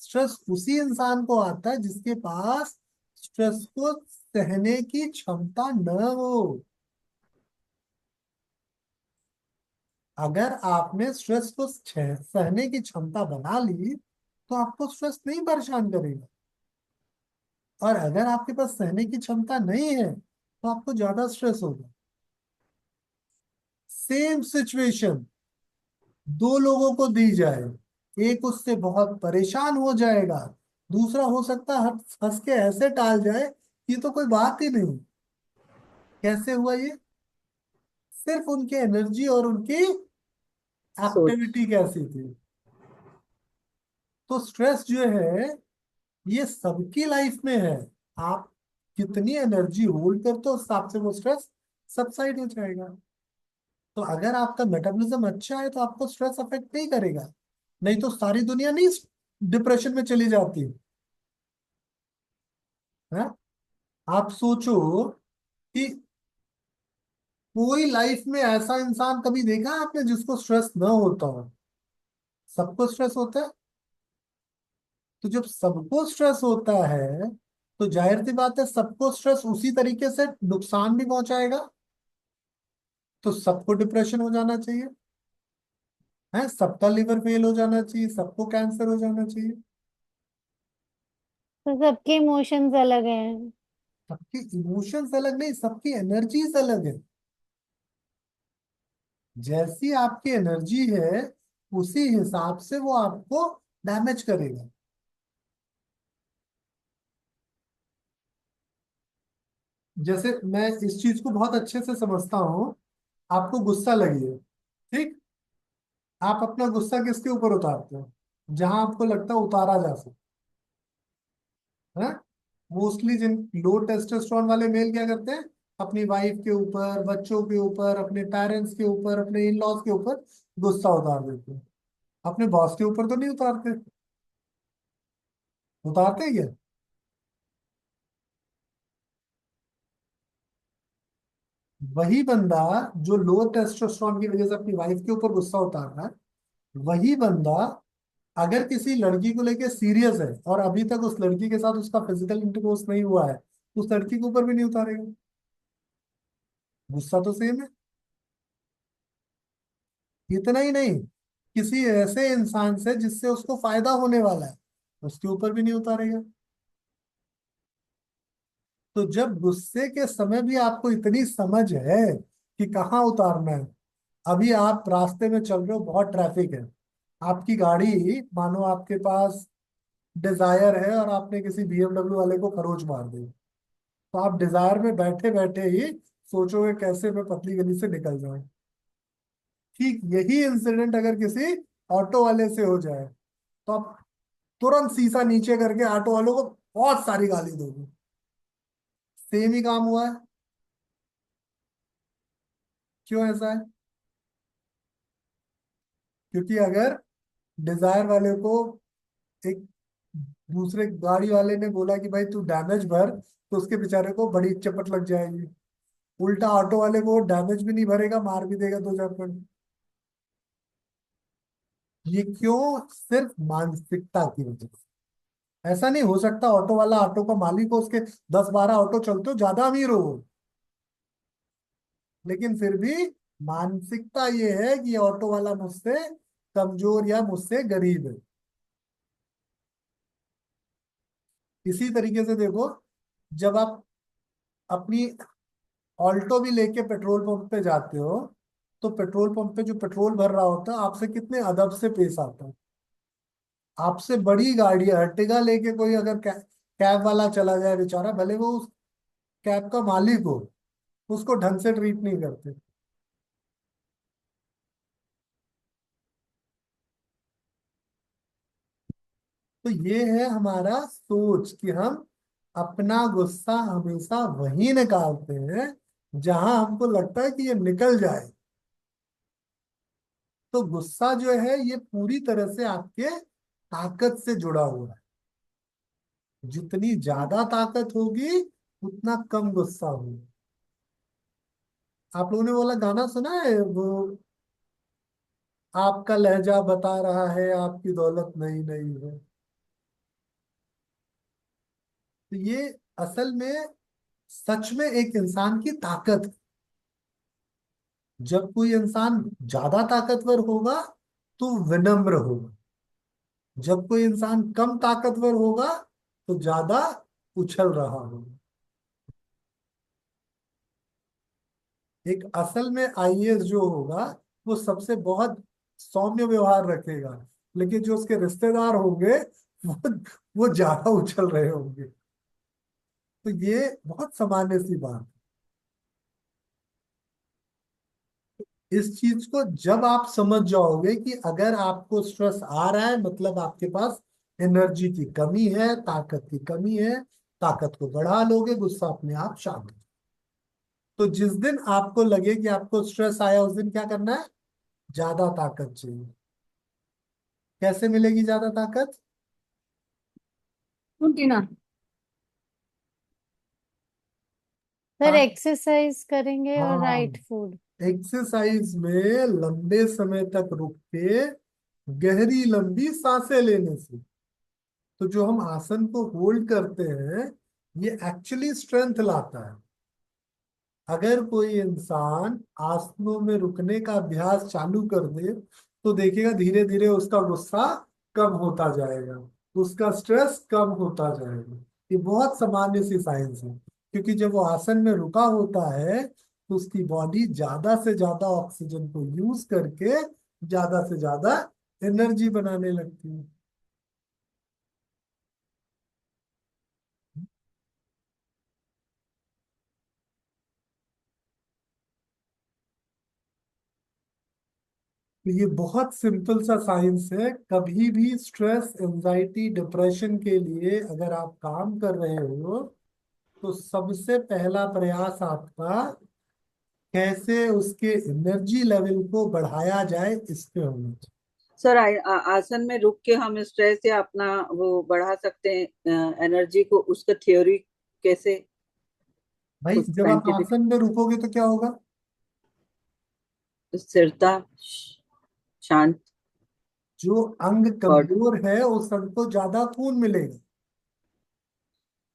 स्ट्रेस उसी इंसान को आता है जिसके पास स्ट्रेस को सहने की क्षमता न हो। अगर आपने स्ट्रेस को सहने की क्षमता बना ली तो आपको स्ट्रेस नहीं परेशान करेगा। और अगर आपके पास सहने की क्षमता नहीं है तो आपको ज्यादा स्ट्रेस होगा। सेम सिचुएशन दो लोगों को दी जाए, एक उससे बहुत परेशान हो जाएगा, दूसरा हो सकता है हंस हंस के ऐसे टाल जाए ये तो कोई बात ही नहीं। कैसे हुआ ये? सिर्फ उनकी एनर्जी और उनकी सोच। एक्टिविटी कैसी थी। तो स्ट्रेस जो है ये सबकी लाइफ में है। आप कितनी एनर्जी होल्ड करते हो उस हिसाब से वो स्ट्रेस सबसाइड हो जाएगा। तो अगर आपका मेटाबॉलिज्म अच्छा है तो आपको स्ट्रेस अफेक्ट नहीं करेगा। नहीं तो सारी दुनिया नहीं डिप्रेशन में चली जाती है। आप सोचो कि कोई लाइफ में ऐसा इंसान कभी देखा है आपने जिसको स्ट्रेस ना होता हो? सबको स्ट्रेस होता है। तो जब सबको स्ट्रेस होता है तो जाहिर सी बात है सबको स्ट्रेस उसी तरीके से नुकसान भी पहुंचाएगा। तो सबको डिप्रेशन हो जाना चाहिए, है सबका लिवर फेल हो जाना चाहिए, सबको कैंसर हो जाना चाहिए। तो सबके इमोशंस अलग हैं। सबकी इमोशंस अलग नहीं, सबकी एनर्जीज अलग है। जैसी आपकी एनर्जी है उसी हिसाब से वो आपको डैमेज करेगा। जैसे मैं इस चीज को बहुत अच्छे से समझता हूँ। आपको गुस्सा लगी है, ठीक? आप अपना गुस्सा किसके ऊपर उतारते हो? जहां आपको लगता है उतारा जा सकता है। मोस्टली जिन लो टेस्टोस्टेरोन वाले मेल क्या करते हैं? अपनी वाइफ के ऊपर, बच्चों के ऊपर, अपने पेरेंट्स के ऊपर, अपने इन लॉज के ऊपर गुस्सा उतार देते हैं। अपने बॉस के ऊपर तो नहीं उतारते? उतारते हैं क्या? वही बंदा जो लो टेस्टोस्टेरोन की वजह से अपनी वाइफ के ऊपर गुस्सा उतार रहा है, वही बंदा अगर किसी लड़की को लेके सीरियस है और अभी तक उस लड़की के साथ उसका फिजिकल इंटरकोर्स नहीं हुआ है, तो उस लड़की के ऊपर भी नहीं उतारेगा। गुस्सा तो सेम है। इतना ही नहीं, किसी ऐसे इंसान से जिससे उसको फायदा होने वाला है, उसके ऊपर भी नहीं उतारेगा। तो जब गुस्से के समय भी आपको इतनी समझ है कि कहाँ उतारना है, अभी आप रास्ते में चल रहे हो, बहुत ट्रैफिक है, आपकी गाड़ी, मानो आपके पास डिजायर है और आपने किसी बीएमडब्ल्यू वाले को खरोच मार दी, तो आप डिजायर में बैठे बैठे ही सोचोगे कैसे मैं पतली गली से निकल जाऊं। ठीक यही इंसिडेंट अगर किसी ऑटो वाले से हो जाए, तो आप तुरंत शीशा नीचे करके ऑटो वालों को बहुत सारी गाली दोगे। सेम ही काम हुआ है। क्यों ऐसा है? क्योंकि अगर डिजायर वाले को एक दूसरे गाड़ी वाले ने बोला कि भाई तू डैमेज भर, तो उसके बेचारे को बड़ी चपट लग जाएगी। उल्टा ऑटो वाले को डैमेज भी नहीं भरेगा, मार भी देगा 2 4 पॉइंट। ये क्यों? सिर्फ मानसिकता की वजह से। ऐसा नहीं हो सकता ऑटो वाला, ऑटो का मालिक हो, उसके 10 12 ऑटो चलते हो, ज्यादा अमीर हो वो, लेकिन फिर भी मानसिकता ये है कि ये ऑटो वाला मुझसे कमजोर या मुझसे गरीब है। इसी तरीके से देखो, जब आप अपनी ऑल्टो भी लेके पेट्रोल पंप पे जाते हो, तो पेट्रोल पंप पे जो पेट्रोल भर रहा होता है आपसे कितने अदब से पेश आता है। आपसे बड़ी गाड़ी अर्टिगा लेके कोई अगर कैब वाला चला जाए, बेचारा भले वो उस कैब का मालिक हो, उसको ढंग से ट्रीट नहीं करते। तो ये है हमारा सोच कि हम अपना गुस्सा हमेशा वहीं निकालते हैं जहां हमको लगता है कि ये निकल जाए। तो गुस्सा जो है ये पूरी तरह से आपके ताकत से जुड़ा हुआ है। जितनी ज्यादा ताकत होगी, उतना कम गुस्सा होगा। आप लोगों ने बोला गाना सुना है वो, आपका लहजा बता रहा है आपकी दौलत नई नई है। तो ये असल में सच में एक इंसान की ताकत है। जब कोई इंसान ज्यादा ताकतवर होगा तो विनम्र होगा, जब कोई इंसान कम ताकतवर होगा तो ज्यादा उछल रहा होगा। एक असल में आईएएस जो होगा, वो सबसे बहुत सौम्य व्यवहार रखेगा, लेकिन जो उसके रिश्तेदार होंगे वो वो ज्यादा उछल रहे होंगे। तो ये बहुत सामान्य सी बात है। इस चीज को जब आप समझ जाओगे कि अगर आपको स्ट्रेस आ रहा है, मतलब आपके पास एनर्जी की कमी है, ताकत की कमी है, ताकत को बढ़ा लोगे, गुस्सा अपने आप शांत हो। तो जिस दिन आपको लगे कि आपको स्ट्रेस आया, उस दिन क्या करना है? ज्यादा ताकत चाहिए। कैसे मिलेगी ज्यादा ताकत? टीना। सर आप, एक्सरसाइज करेंगे और हाँ, राइट फूड। एक्सरसाइज में लंबे समय तक रुक के गहरी लंबी सांसें लेने से, तो जो हम आसन को होल्ड करते हैं, ये एक्चुअली स्ट्रेंथ लाता है। अगर कोई इंसान आसनों में रुकने का अभ्यास चालू कर दे, तो देखिएगा धीरे धीरे उसका गुस्सा कम होता जाएगा, उसका स्ट्रेस कम होता जाएगा। ये बहुत सामान्य सी साइंस है, क्योंकि जब वो आसन में रुका होता है तो उसकी बॉडी ज्यादा से ज्यादा ऑक्सीजन को यूज करके ज्यादा से ज्यादा एनर्जी बनाने लगती है। तो ये बहुत सिंपल सा साइंस है। कभी भी स्ट्रेस, एंजाइटी, डिप्रेशन के लिए अगर आप काम कर रहे हो, तो सबसे पहला प्रयास आपका कैसे उसके एनर्जी लेवल को बढ़ाया जाए, इस पे होना चाहिए। सर आसन में रुक के हम स्ट्रेस या अपना वो बढ़ा सकते हैं एनर्जी को, उसका थ्योरी कैसे, भाई कुछ जब आप साइंटिफिक? आसन में रुकोगे तो क्या होगा? स्थिरता, शांत जो अंग बॉडी। कमजोर है उस अंग को ज्यादा खून मिलेगा।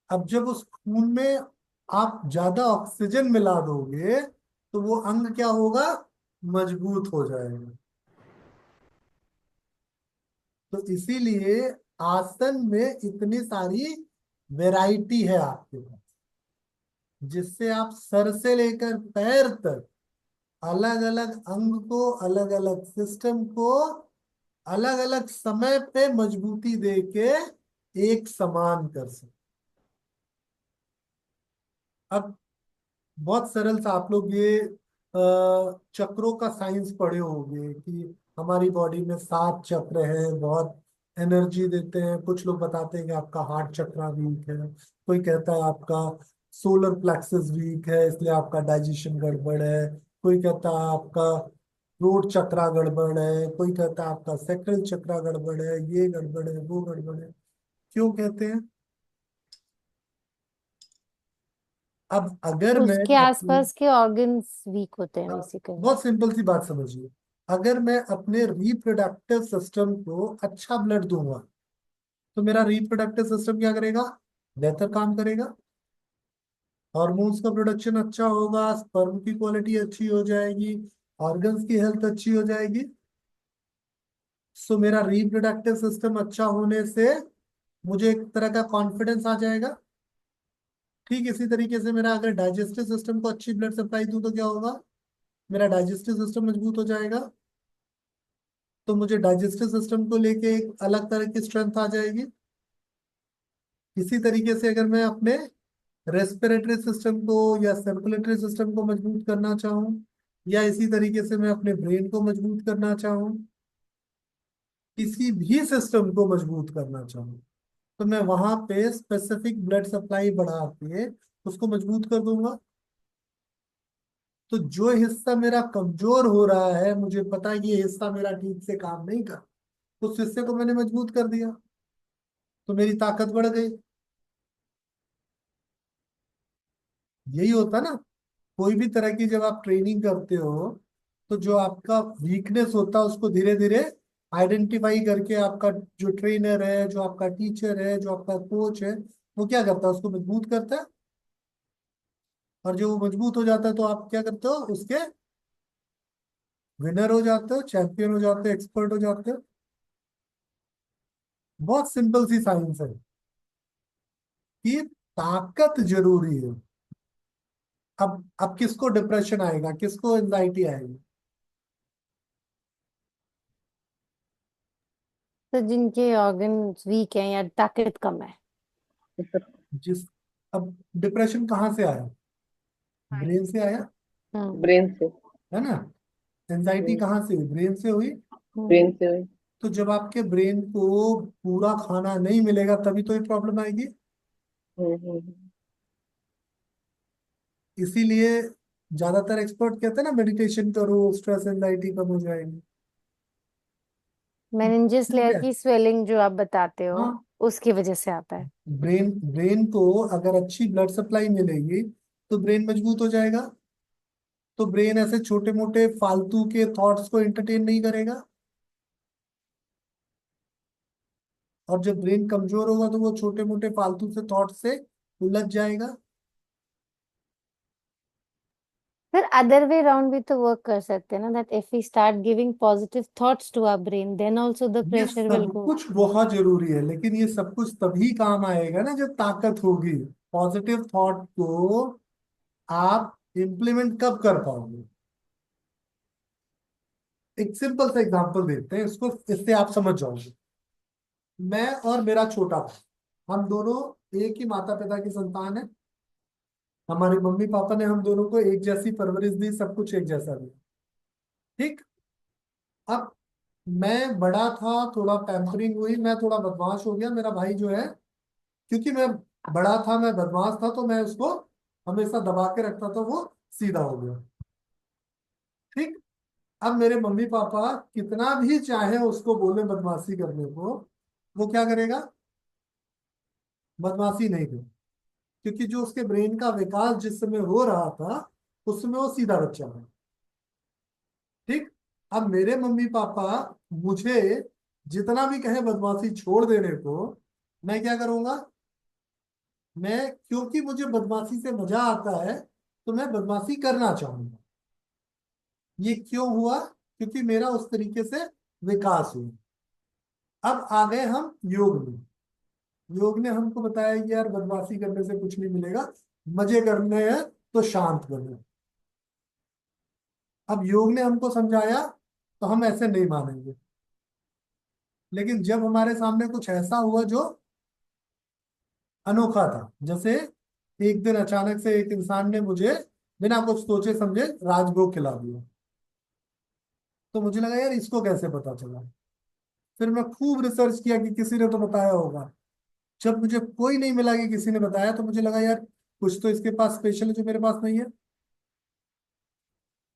अब जब उस खून में आप ज्यादा ऑक्सीजन मिला दोगे, तो वो अंग क्या होगा? मजबूत हो जाएगा। तो इसीलिए आसन में इतनी सारी वैरायटी है आपके पास, जिससे आप सर से लेकर पैर तक अलग अलग अंग को, अलग अलग सिस्टम को अलग अलग समय पे मजबूती दे के एक समान कर सकते। अब बहुत सरल सा, आप लोग ये चक्रों का साइंस पढ़े होंगे कि हमारी बॉडी में 7 चक्र हैं, बहुत एनर्जी देते हैं। कुछ लोग बताते हैं कि आपका हार्ट चक्र वीक है, कोई कहता है आपका सोलर प्लेक्सस वीक है इसलिए आपका डाइजेशन गड़बड़ है, कोई कहता है आपका रोट चक्रा गड़बड़ है, कोई कहता है आपका सेक्रल चक्रा गड़बड़ है, ये गड़बड़ है वो गड़बड़ है। क्यों कहते हैं? अब अगर मैं उसके अपनी, आसपास के ऑर्गन्स वीक होते हैं बेसिकली। बहुत सिंपल सी बात समझिए, अगर मैं अपने रिप्रोडक्टिव सिस्टम को अच्छा ब्लड दूंगा तो मेरा रिप्रोडक्टिव सिस्टम क्या करेगा? बेहतर काम करेगा। हार्मोन्स का प्रोडक्शन अच्छा होगा, स्पर्म की क्वालिटी अच्छी हो जाएगी, ऑर्गन्स की हेल्थ अच्छी हो जाएगी। सो मेरा रिप्रोडक्टिव सिस्टम अच्छा होने से मुझे एक तरह का कॉन्फिडेंस आ जाएगा। ठीक इसी तरीके से मेरा अगर डाइजेस्टिव सिस्टम को अच्छी ब्लड सप्लाई दूं तो क्या होगा? मेरा डाइजेस्टिव सिस्टम मजबूत हो जाएगा, तो मुझे डाइजेस्टिव सिस्टम को लेके एक अलग तरह की स्ट्रेंथ आ जाएगी। इसी तरीके से अगर मैं अपने रेस्पिरेटरी सिस्टम को या सर्कुलेटरी सिस्टम को मजबूत करना चाहूँ, या इसी तरीके से मैं अपने ब्रेन को मजबूत करना चाहूँ, किसी भी सिस्टम को मजबूत करना चाहूँ, तो मैं वहां पे स्पेसिफिक ब्लड सप्लाई बढ़ा के उसको मजबूत कर दूंगा। तो जो हिस्सा मेरा कमजोर हो रहा है, मुझे पता है कि ये हिस्सा मेरा ठीक से काम नहीं कर, उस हिस्से को मैंने मजबूत कर दिया, तो मेरी ताकत बढ़ गई। यही होता ना, कोई भी तरह की जब आप ट्रेनिंग करते हो तो जो आपका वीकनेस होता है उसको धीरे धीरे आइडेंटिफाई करके आपका जो ट्रेनर है, जो आपका टीचर है, जो आपका कोच है, वो क्या करता है? उसको मजबूत करता है। और जो वो मजबूत हो जाता है तो आप क्या करते हो? उसके विनर हो जाते हो, चैंपियन हो जाते हो, एक्सपर्ट हो जाते हो। बहुत सिंपल सी साइंस है कि ताकत जरूरी है। अब किसको डिप्रेशन आएगा, किसको एंजाइटी आएगी? तो जिनके ऑर्गन्स वीक हैं या ताकत कम है। जिस अब डिप्रेशन कहाँ से आया? ब्रेन से आया, हम्म। ब्रेन से। है ना? एंजाइटी कहाँ से हुई? ब्रेन से हुई। ब्रेन हम्म। से। तो जब आपके ब्रेन को पूरा खाना नहीं मिलेगा तभी तो ये प्रॉब्लम आएगी। हम्म। इसीलिए ज्यादातर एक्सपर्ट कहते हैं ना, मेडिटेशन करो स्ट्रेस एंजाइटी कम हो जाएगी। मेनिंजेस ठीक लेयर है। की स्वेलिंग जो आप बताते हो, हाँ, उसकी वजह से आता है। ब्रेन ब्रेन को अगर अच्छी ब्लड सप्लाई मिलेगी तो ब्रेन मजबूत हो जाएगा, तो ब्रेन ऐसे छोटे मोटे फालतू के थॉट्स को एंटरटेन नहीं करेगा। और जब ब्रेन कमजोर होगा तो वो छोटे मोटे फालतू से थॉट से उलझ जाएगा। फिर अदर वे राउंड भी तो वर्क कर सकते हैं ना, that if we start giving positive thoughts to our brain then also the ये प्रेशर विल सब गो। कुछ बहुत जरूरी है, लेकिन ये सब कुछ तभी काम आएगा ना जब ताकत होगी। पॉजिटिव थॉट को आप इम्प्लीमेंट कब कर पाओगे? एक सिंपल सा एग्जांपल देते हैं इसको, इससे आप समझ जाओगे। मैं और मेरा छोटा भाई, हम दोनों एक ही माता पिता की संतान है। हमारे मम्मी पापा ने हम दोनों को एक जैसी परवरिश दी, सब कुछ एक जैसा दिया। ठीक। अब मैं बड़ा था, थोड़ा पैम्परिंग हुई, मैं थोड़ा बदमाश हो गया। मेरा भाई जो है, क्योंकि मैं बड़ा था, मैं बदमाश था, तो मैं उसको हमेशा दबा के रखता था, वो सीधा हो गया। ठीक। अब मेरे मम्मी पापा कितना भी चाहे उसको बोले बदमाशी करने को, वो क्या करेगा? बदमाशी नहीं करे, क्योंकि जो उसके ब्रेन का विकास जिस समय हो रहा था उस समय वो सीधा बच्चा है। ठीक। अब मेरे मम्मी पापा मुझे जितना भी कहे बदमाशी छोड़ देने को, मैं क्या करूंगा? मैं, क्योंकि मुझे बदमाशी से मजा आता है, तो मैं बदमाशी करना चाहूंगा। ये क्यों हुआ? क्योंकि मेरा उस तरीके से विकास हुआ। अब आ गए हम योग में। योग ने हमको बताया कि यार बदमाशी करने से कुछ नहीं मिलेगा, मजे करने हैं तो शांत बनो। अब योग ने हमको समझाया तो हम ऐसे नहीं मानेंगे, लेकिन जब हमारे सामने कुछ ऐसा हुआ जो अनोखा था, जैसे एक दिन अचानक से एक इंसान ने मुझे बिना कुछ सोचे समझे राजभोग खिला दिया, तो मुझे लगा यार इसको कैसे पता चला। फिर मैं खूब रिसर्च किया कि किसी ने तो बताया होगा। जब मुझे कोई नहीं मिला कि किसी ने बताया, तो मुझे लगा यार कुछ तो इसके पास स्पेशल है जो मेरे पास नहीं है।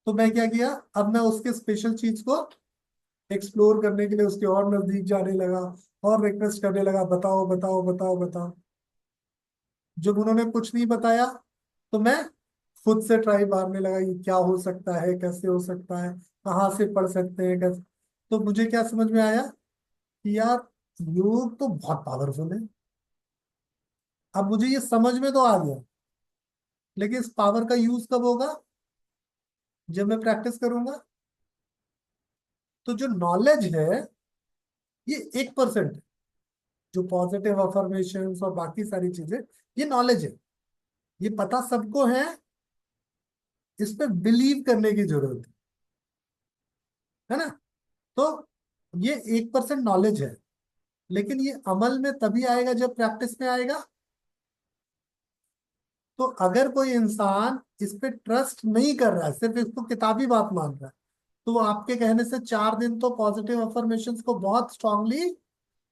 तो मैं क्या किया, अब मैं उसके स्पेशल चीज को एक्सप्लोर करने के लिए उसके और नजदीक जाने लगा और रिक्वेस्ट करने लगा, बताओ बताओ बताओ बताओ। जब उन्होंने कुछ नहीं बताया तो मैं खुद से ट्राई मारने लगा, ये क्या हो सकता है, कैसे हो सकता है, कहाँ से पढ़ सकते हैं, कैसे। तो मुझे क्या समझ में आया कि यार योग तो बहुत पावरफुल है। अब मुझे ये समझ में तो आ गया, लेकिन इस पावर का यूज कब होगा, जब मैं प्रैक्टिस करूंगा। तो जो नॉलेज है ये 1%, जो पॉजिटिव अफर्मेशन और बाकी सारी चीजें, ये नॉलेज है, ये पता सबको है, इस पे बिलीव करने की जरूरत है ना। तो ये 1% नॉलेज है, लेकिन ये अमल में तभी आएगा जब प्रैक्टिस में आएगा। तो अगर कोई इंसान इस पे ट्रस्ट नहीं कर रहा है, सिर्फ इसको किताबी बात मान रहा है, तो वो आपके कहने से 4 दिन तो पॉजिटिव अफर्मेशंस को बहुत स्ट्रांगली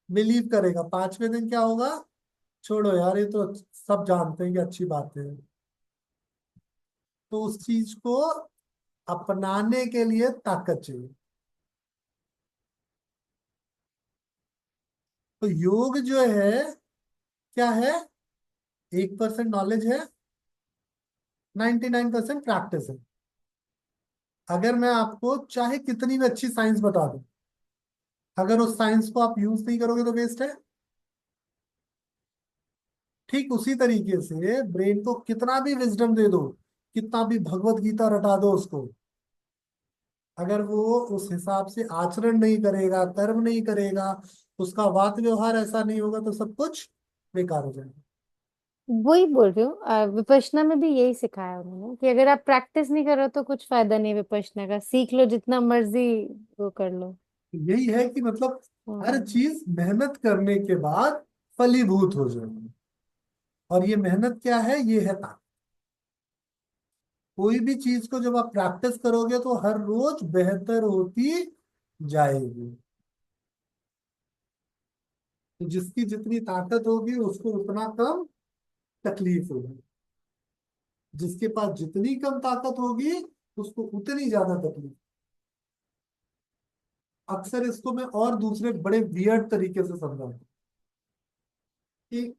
बिलीव करेगा। 5वें दिन क्या होगा, छोड़ो यार ये तो सब जानते हैं कि अच्छी बात है। तो उस चीज को अपनाने के लिए ताकत चाहिए। तो योग जो है क्या है, 1% नॉलेज है, 99% प्रैक्टिस है। अगर मैं आपको चाहे कितनी भी अच्छी साइंस बता दूं, अगर उस साइंस को आप यूज नहीं करोगे तो वेस्ट है। ठीक उसी तरीके से ब्रेन को कितना भी विजडम दे दो, कितना भी भगवत गीता रटा दो उसको, अगर वो उस हिसाब से आचरण नहीं करेगा, कर्म नहीं करेगा, उसका वात व्यवहार ऐसा नहीं होगा, तो सब कुछ बेकार हो जाएगा। वही बोल रही हूँ, विपश्यना में भी यही सिखाया उन्होंने कि अगर आप प्रैक्टिस नहीं कर रहे हो तो कुछ फायदा नहीं है विपश्यना का, सीख लो जितना मर्जी वो कर लो। यही है कि मतलब हर हम्म। चीज मेहनत करने के बाद फलीभूत हो जाएगी। और ये मेहनत क्या है, ये है ताकत। कोई भी चीज को जब आप प्रैक्टिस करोगे तो हर रोज बेहतर होती जाएगी। तो जिसकी जितनी ताकत होगी उसको उतना कम तकलीफ होगी, जिसके पास जितनी कम ताकत होगी उसको उतनी ज्यादा तकलीफ। अक्सर इसको मैं और दूसरे बड़े वियर्ड तरीके से समझाता हूँ कि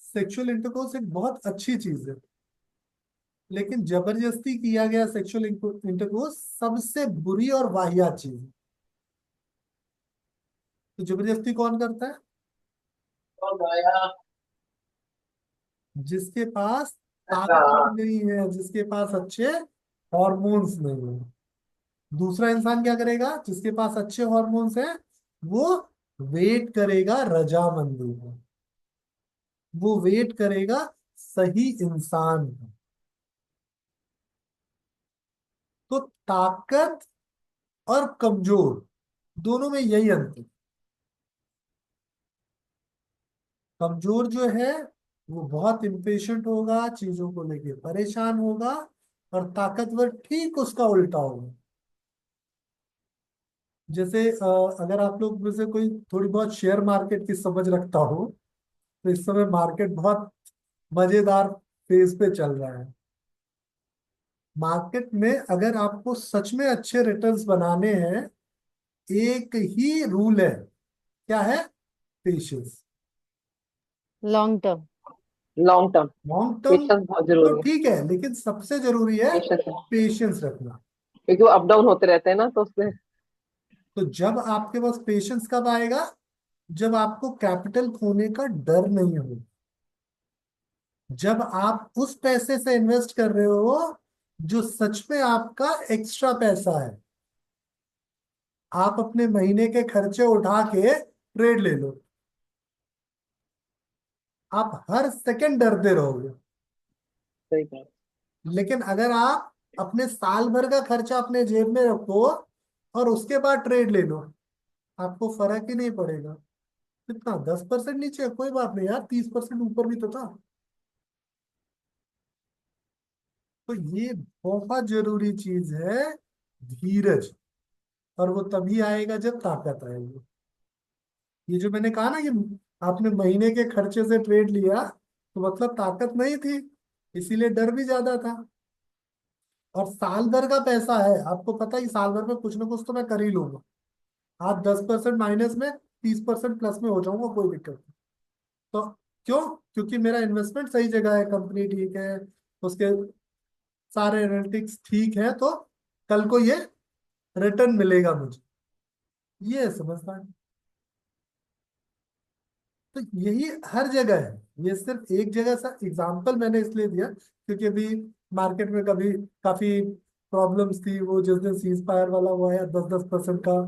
सेक्सुअल इंटरकोर्स एक बहुत अच्छी चीज है, लेकिन जबरदस्ती किया गया सेक्सुअल इंटरकोर्स सबसे बुरी और वाहियात चीज है। तो जबरदस्ती कौन करता है, जिसके पास ताकत नहीं है, जिसके पास अच्छे हॉर्मोन्स नहीं है। दूसरा इंसान क्या करेगा, जिसके पास अच्छे हॉर्मोन्स है, वो वेट करेगा रजामंदी का, वो वेट करेगा सही इंसान का। तो ताकत और कमजोर दोनों में यही अंतर। कमजोर जो है वो बहुत इम्पेशेंट होगा, चीजों को लेके परेशान होगा, और ताकतवर ठीक उसका उल्टा होगा। जैसे अगर आप लोग में से कोई थोड़ी बहुत शेयर मार्केट की समझ रखता हो, तो इस समय मार्केट बहुत मजेदार फेज पे चल रहा है। मार्केट में अगर आपको सच में अच्छे रिटर्न्स बनाने हैं, एक ही रूल है, क्या है, patience. Long term. Long term. Long term patience बहुत तो जरूरी है। ठीक है, लेकिन सबसे जरूरी है पेशेंस है, पेशेंस रखना। क्योंकि वो अप डाउन होते रहते हैं ना, तो उसमें तो जब आपके पास पेशेंस कब आएगा, जब आपको कैपिटल खोने का डर नहीं हो, जब आप उस पैसे से इन्वेस्ट कर रहे हो जो सच में आपका एक्स्ट्रा पैसा है। आप अपने महीने के खर्चे उठा के ट्रेड ले लो, आप हर सेकंड डरते रहोगे। सही बात। लेकिन अगर आप अपने साल भर का खर्चा अपने जेब में रखो और उसके बाद ट्रेड ले लो, आपको फर्क ही नहीं पड़ेगा। कितना, 10% नीचे, कोई बात नहीं यार, 30% ऊपर भी तो था। तो ये बहुत जरूरी चीज है, धीरज। और वो तभी आएगा जब ताकत आएगी। ये जो मैंने कहा ना कि आपने महीने के खर्चे से ट्रेड लिया, तो मतलब ताकत नहीं थी, इसीलिए डर भी ज्यादा था। और साल भर का पैसा है, आपको पता ही साल भर में कुछ ना कुछ तो मैं कर ही लूंगा। आज 10% माइनस में, 30% प्लस में हो जाऊंगा, कोई दिक्कत नहीं। तो क्यों? क्योंकि मेरा इन्वेस्टमेंट सही जगह है, कंपनी ठीक है, उसके सारे एनालिटिक्स ठीक है, तो कल को ये रिटर्न मिलेगा मुझे। ये समझना है। तो यही हर जगह है, ये सिर्फ एक जगह सा एग्जांपल मैंने इसलिए दिया क्योंकि अभी मार्केट में कभी काफी प्रॉब्लम्स थी। वो जिस दिन सीज फायर वाला हुआ है, 10-10% का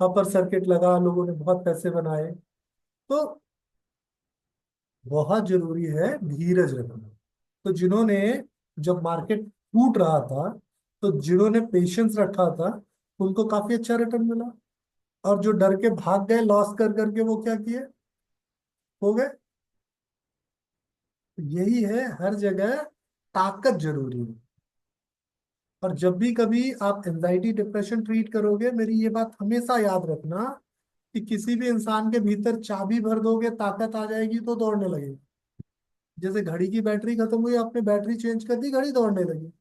अपर सर्किट लगा, लोगों ने बहुत पैसे बनाए। तो बहुत जरूरी है धीरज रखना। तो जिन्होंने, जब मार्केट टूट रहा था, तो जिन्होंने पेशेंस रखा था, उनको काफी अच्छा रिटर्न मिला। और जो डर के भाग गए लॉस कर करके, वो क्या किए, हो गए। यही है, हर जगह ताकत जरूरी है। और जब भी कभी आप एंजाइटी डिप्रेशन ट्रीट करोगे, मेरी ये बात हमेशा याद रखना कि किसी भी इंसान के भीतर चाबी भर दोगे, ताकत आ जाएगी तो दौड़ने लगेगी। जैसे घड़ी की बैटरी खत्म हुई, आपने बैटरी चेंज कर दी, घड़ी दौड़ने लगी।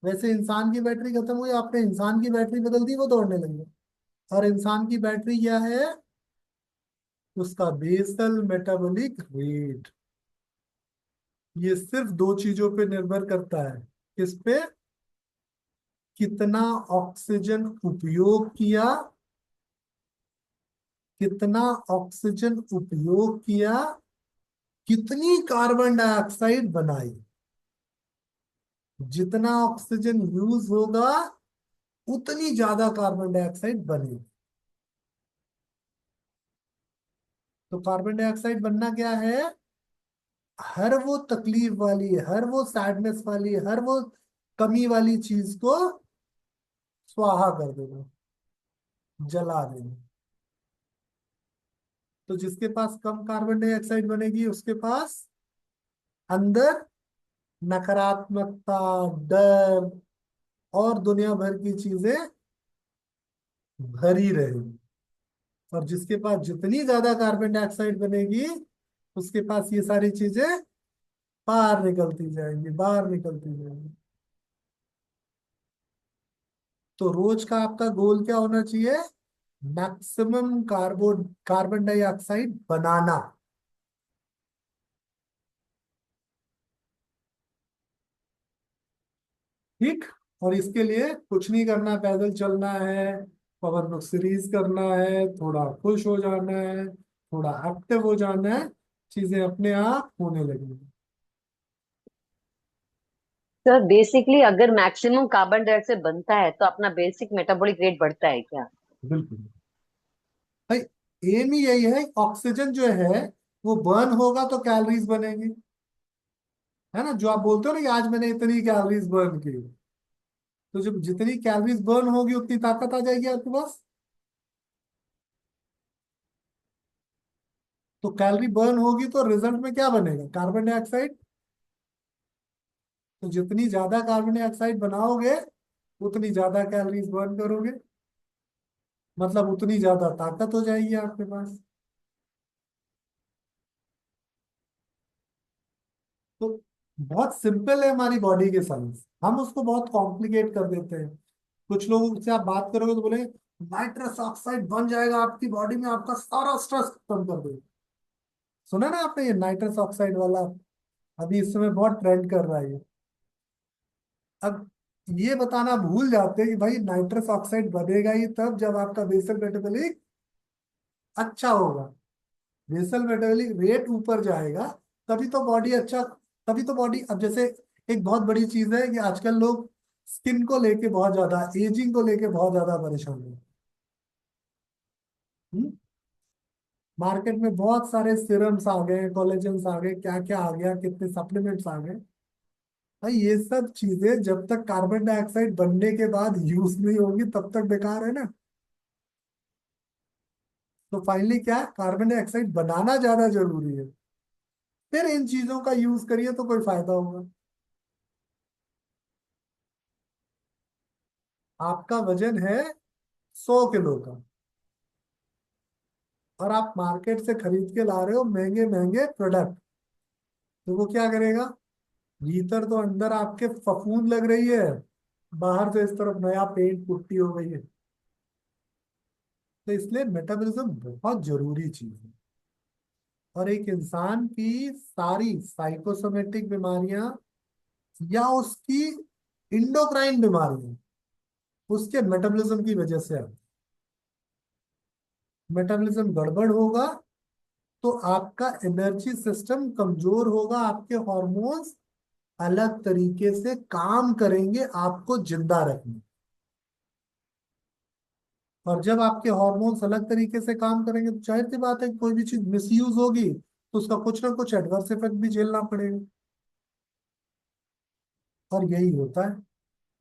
वैसे इंसान की बैटरी खत्म हुई, आपने इंसान की बैटरी बदल दी, वो दौड़ने लगी। और इंसान की बैटरी क्या है? उसका बेसल मेटाबॉलिक रेट। ये सिर्फ दो चीजों पे निर्भर करता है। किस पे? कितना ऑक्सीजन उपयोग किया, कितना ऑक्सीजन उपयोग किया, कितनी कार्बन डाइऑक्साइड बनाई। जितना ऑक्सीजन यूज होगा, उतनी ज्यादा कार्बन डाइऑक्साइड बनेगी। तो कार्बन डाइऑक्साइड बनना क्या है? हर वो तकलीफ वाली, हर वो सैडनेस वाली, हर वो कमी वाली चीज को स्वाहा कर देना, जला देना। तो जिसके पास कम कार्बन डाइऑक्साइड बनेगी, उसके पास अंदर नकारात्मकता, डर और दुनिया भर की चीजें भरी रहेगी। और जिसके पास जितनी ज्यादा कार्बन डाइऑक्साइड बनेगी, उसके पास ये सारी चीजें बाहर निकलती जाएंगी, बाहर निकलती जाएंगी। तो रोज का आपका गोल क्या होना चाहिए? मैक्सिमम कार्बन डाइऑक्साइड बनाना। ठीक। और इसके लिए कुछ नहीं करना, पैदल चलना है, पावर बुक सीरीज करना है, थोड़ा खुश हो जाना है, थोड़ा एक्टिव हो जाना है, चीजें अपने आप होने लगेंगी। सर बेसिकली अगर मैक्सिमम कार्बन डाइऑक्साइड बनता है तो अपना बेसिक मेटाबॉलिक रेट बढ़ता है क्या? बिल्कुल भाई, एम ही यही है। ऑक्सीजन जो है वो बर्न होगा तो कैलोरीज बनेगी, है ना? जो आप बोलते हो ना कि आज मैंने इतनी कैलोरीज बर्न की, तो जब जितनी कैलोरीज बर्न होगी, उतनी ताकत आ जाएगी आपके पास। तो कैलोरी बर्न होगी तो रिजल्ट में क्या बनेगा? Carbon dioxide. तो जितनी ज्यादा कार्बन डाइऑक्साइड बनाओगे, उतनी ज्यादा कैलोरीज बर्न करोगे, मतलब उतनी ज्यादा ताकत हो जाएगी आपके पास। तो बहुत सिंपल है हमारी बॉडी के साइंस, हम उसको बहुत कॉम्प्लिकेट कर देते हैं। कुछ लोगों से आप बात करोगे तो बोलेंगे नाइट्रस ऑक्साइड बन जाएगा आपकी बॉडी में, आपका सारा स्ट्रेस खत्म कर देगा। सुना ना आपने ये नाइट्रस ऑक्साइड वाला? अभी इस समय बहुत ट्रेंड कर रहा है ये। अब ये बताना भूल जाते हैं कि भाई नाइट्रस ऑक्साइड बनेगा ही तब जब आपका बेसल मेटाबॉलिक अच्छा होगा। बेसल मेटाबॉलिक रेट ऊपर जाएगा, तभी तो बॉडी अच्छा, तभी तो बॉडी। अब जैसे एक बहुत बड़ी चीज है कि आजकल लोग स्किन को लेके बहुत ज्यादा, एजिंग को लेके बहुत ज्यादा परेशान हैं। मार्केट में बहुत सारे सीरम्स आ गए, कोलेजन्स आ गए, क्या क्या आ गया, कितने सप्लीमेंट्स आ गए। भाई ये सब चीजें जब तक कार्बन डाइऑक्साइड बनने के बाद यूज नहीं होगी तब तक बेकार है ना। तो फाइनली क्या है, कार्बन डाइऑक्साइड बनाना ज्यादा जरूरी है, फिर इन चीजों का यूज करिए तो कोई फायदा होगा। आपका वजन है 100 किलो का, और आप मार्केट से खरीद के ला रहे हो महंगे महंगे प्रोडक्ट, तो वो क्या करेगा, भीतर तो अंदर आपके फफूंद लग रही है, बाहर से इस तरफ नया पेंट पुट्टी हो गई है। तो इसलिए मेटाबॉलिज्म बहुत जरूरी चीज है। और एक इंसान की सारी साइकोसोमेटिक बीमारियां या उसकी इंडोक्राइन बीमारियां उसके मेटाबॉलिज्म की वजह से आती। मेटाबॉलिज्म गड़बड़ होगा तो आपका एनर्जी सिस्टम कमजोर होगा, आपके हॉर्मोन्स अलग तरीके से काम करेंगे आपको जिंदा रखने। और जब आपके हॉर्मोन्स अलग तरीके से काम करेंगे तो जाहिर सी बात है कि कोई भी चीज मिसयूज होगी तो उसका कुछ ना कुछ एडवर्स इफेक्ट भी झेलना पड़ेगा। और यही होता है,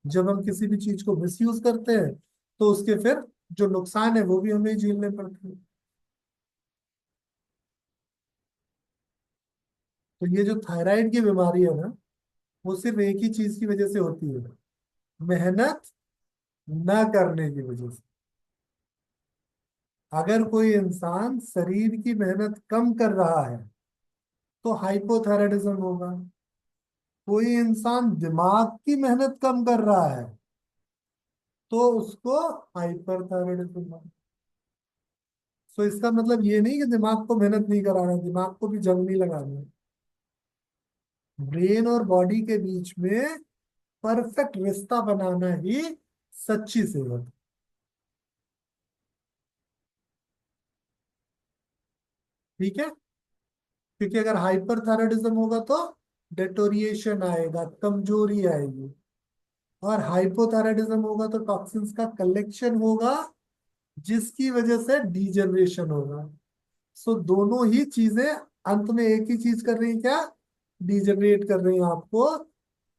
जब हम किसी भी चीज को मिसयूज करते हैं तो उसके फिर जो नुकसान है वो भी हमें झेलने पड़ते हैं। तो ये जो थायराइड की बीमारी है ना, वो सिर्फ एक ही चीज की वजह से होती है, मेहनत न करने की वजह से। अगर कोई इंसान शरीर की मेहनत कम कर रहा है तो हाइपोथायराइडिज्म होगा। कोई इंसान दिमाग की मेहनत कम कर रहा है तो उसको हाइपरथायराइडिज्म होगा। सो इसका मतलब ये नहीं कि दिमाग को मेहनत नहीं कराना है, दिमाग को भी जंग नहीं लगाना है। ब्रेन और बॉडी के बीच में परफेक्ट रिश्ता बनाना ही सच्ची सेहत है। ठीक है, क्योंकि अगर हाइपरथायराइडिज्म होगा तो डेटोरिएशन आएगा, कमजोरी आएगी। और हाइपोथायराइडिज्म होगा तो टॉक्सिन्स का कलेक्शन होगा, जिसकी वजह से डीजनरेशन होगा। सो दोनों ही चीजें अंत में एक ही चीज कर रही है, क्या, डीजनरेट कर रही हैं आपको,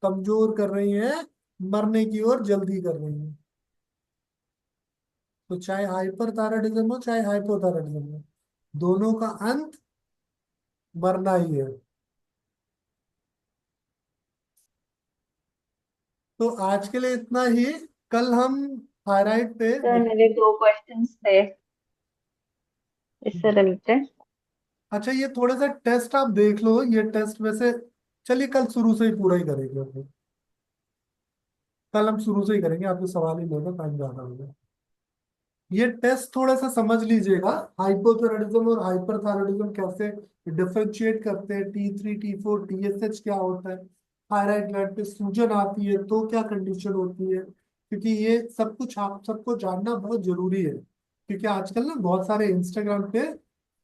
कमजोर कर रही हैं, मरने की ओर जल्दी कर रही हैं। तो चाहे हाइपरथायराइडिज्म हो चाहे हाइपोथायराइडिज्म हो, दोनों का अंत मरना ही है। तो आज के लिए इतना ही। कल हम थायराइड पे सर मेरे 2 क्वेश्चंस थे इससे रिलेटेड। अच्छा, ये थोड़ा सा टेस्ट आप देख लो, ये टेस्ट वैसे चलिए कल शुरू से ही पूरा ही करेंगे हम। कल हम शुरू से ही करेंगे, आपके सवाल ही लेना, टाइम ज्यादा होगा। ये टेस्ट थोड़ा सा समझ लीजिएगा, हाइपोथायराइडिज्म और हाइपरथायराइडिज्म कैसे डिफरेंशिएट करते हैं, T3 T4 TSH क्या होता है, थायराइड ग्लैंड पे सूजन आती है तो क्या कंडीशन होती है, क्योंकि ये सब कुछ आप सबको जानना बहुत जरूरी है। क्योंकि आजकल ना बहुत सारे इंस्टाग्राम पे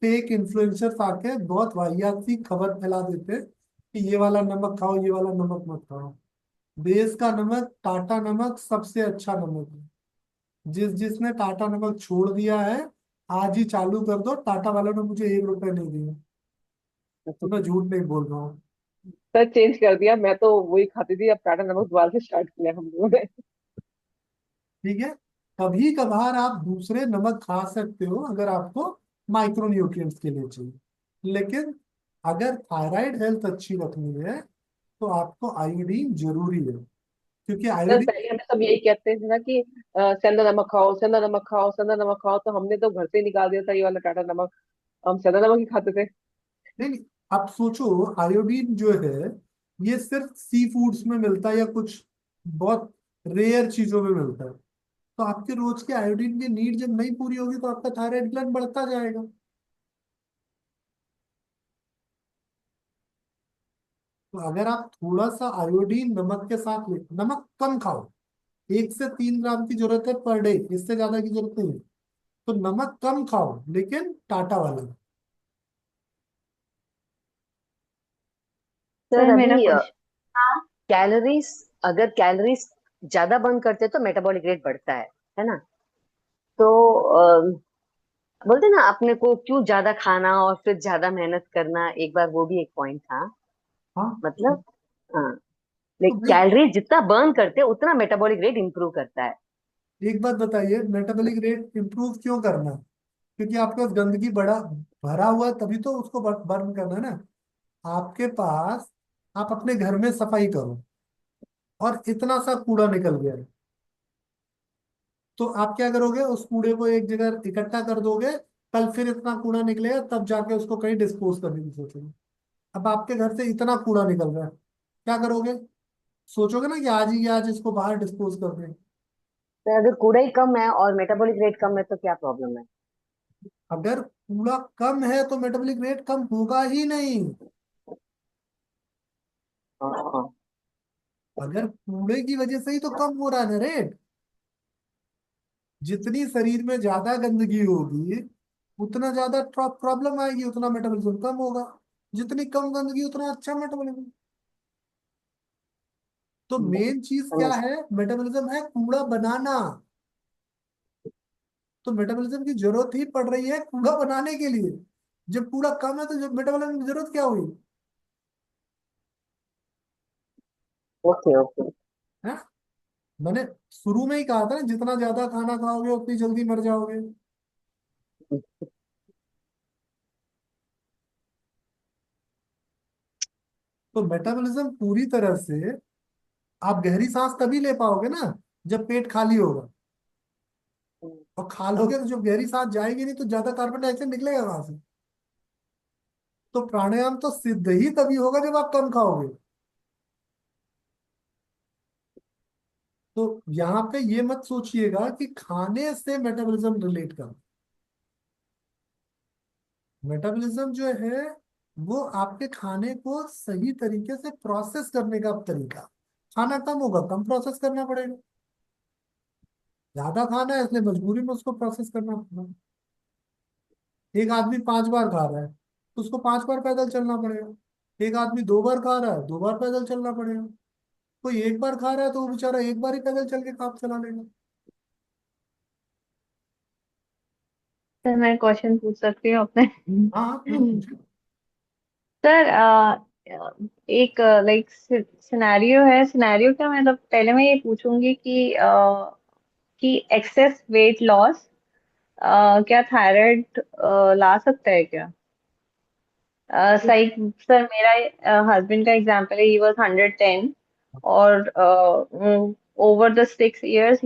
फेक इन्फ्लुएंसर्स आके बहुत वाहियात सी खबर फैला देते हैं कि ये वाला नमक खाओ, ये वाला नमक मत खाओ। देश का नमक टाटा नमक सबसे अच्छा नमक है। जिसने टाटा नमक छोड़ दिया है, आज ही चालू कर दो, टाटा वालों ने मुझे 1 रुपए नहीं दिए, तो मैं झूठ नहीं बोल रहा हूँ। सर चेंज कर दिया, मैं तो वही खाती थी, अब टाटा नमक दोबारा से स्टार्ट किया हम लोगों ने। ठीक है, कभी कभार आप दूसरे नमक खा सकते हो अगर आपको माइक्रो न्यूट्रिएंट्स के लिए चाहिए, लेकिन अगर थायराइड हेल्थ अच्छी रखनी है तो आपको आयोडीन जरूरी है, क्योंकि सर आयोडीन। पहले हमें सब यही कहते थे ना कि सेंधा नमक खाओ, सेंधा नमक खाओ, सेंधा नमक खाओ, तो हमने तो घर से ही निकाल दिया था ये वाला टाटा नमक। हम सेंधा नमक ही खाते थे। नहीं नहीं, आप सोचो, आयोडीन जो है ये सिर्फ सी फूड्स में मिलता है या कुछ बहुत रेयर चीजों में मिलता है। तो आपके रोज के आयोडीन की नीड जब नहीं पूरी होगी तो आपका थायराइड ग्लैंड बढ़ता जाएगा। तो अगर आप थोड़ा सा आयोडीन नमक के साथ ले, नमक कम खाओ, 1 से 3 ग्राम की जरूरत है पर डे, इससे ज्यादा की जरूरत नहीं है। तो नमक कम खाओ लेकिन टाटा वाला। सर सर मेरा अभी क्वेश्चन। हाँ। कैलोरीज, अगर कैलोरीज ज्यादा बर्न करते हैं तो मेटाबॉलिक रेट बढ़ता है ना? तो बोलते ना अपने को क्यों ज्यादा खाना और फिर ज्यादा मेहनत करना, एक बार वो भी एक पॉइंट था। हाँ, मतलब हाँ, तो लाइक भाई कैलोरी जितना बर्न करते हैं उतना मेटाबॉलिक रेट इंप्रूव करता है। एक बात बताइए, मेटाबॉलिक रेट इंप्रूव क्यों करना? क्योंकि आपके पास गंदगी बड़ा भरा हुआ है, तभी तो उसको बर्न करना है ना। आपके पास, आप अपने घर में सफाई करो और इतना सा कूड़ा निकल गया है, तो आप क्या करोगे? उस कूड़े को एक जगह इकट्ठा कर दोगे, कल फिर इतना कूड़ा निकलेगा, तब जाके उसको कहीं डिस्पोज करने की सोचोगे। अब आपके घर से इतना कूड़ा निकल रहा है, क्या करोगे? सोचोगे ना कि आज ही आज इसको बाहर डिस्पोज कर दें। तो अगर कूड़ा ही कम है और मेटाबॉलिक रेट कम है तो क्या प्रॉब्लम है? अगर कूड़ा कम है तो मेटाबॉलिक रेट कम होगा ही नहीं। हाँ। अगर कूड़े की वजह से ही तो कम हो रहा है ना रेट। जितनी शरीर में ज्यादा गंदगी होगी, उतना ज्यादा प्रॉब्लम आएगी, उतना मेटाबॉलिज्म कम होगा। जितनी कम गंदगी उतना अच्छा मेटाबॉलिज्म। तो मेन चीज क्या समझ। है? मेटाबॉलिज्म है कूड़ा बनाना। तो मेटाबॉलिज्म की जरूरत ही पड़ रही है कूड़ा बनाने के लिए। जब कूड़ा कम है तो जब मेटाबॉलिज्म की जरूरत क्या हुई? Okay okay. है? मैंने शुरू में ही कहा था ना, जितना ज्यादा खाना खाओगे उतनी जल्दी मर जाओगे। तो मेटाबॉलिज्म पूरी तरह से, आप गहरी सांस तभी ले पाओगे ना जब पेट खाली होगा। और खा लोगे तो जब गहरी सांस जाएगी नहीं तो ज्यादा कार्बन डाइऑक्साइड निकलेगा वहां से। तो प्राणायाम तो सिद्ध ही तभी होगा जब आप कम खाओगे। तो यहाँ पे ये मत सोचिएगा कि खाने से मेटाबॉलिज्म रिलेट कर। मेटाबॉलिज्म जो है वो आपके खाने को सही तरीके से प्रोसेस करने का तरीका। खाना कम होगा, कम प्रोसेस करना पड़ेगा। ज्यादा खाना है इसलिए मजबूरी में उसको प्रोसेस करना पड़ेगा। एक आदमी 5 बार खा रहा है तो उसको 5 बार पैदल चलना पड़ेगा। एक आदमी 2 बार खा रहा है, 2 बार पैदल चलना पड़ेगा। कोई एक बार खा रहा है तो वो बेचारा एक बार ही पैदल चल के काम चला लेगा। सर मैं क्वेश्चन पूछ सकती हूँ अपने? हाँ हाँ, पूछ पूछ। सर एक लाइक सिनेरियो है, सिनेरियो क्या, मतलब पहले मैं ये पूछूंगी कि एक्सेस वेट लॉस क्या थायराइड ला सकता है क्या? सही। सर मेरा हस्बैंड का एग्जांपल है, ही वाज 110 और over the 6 years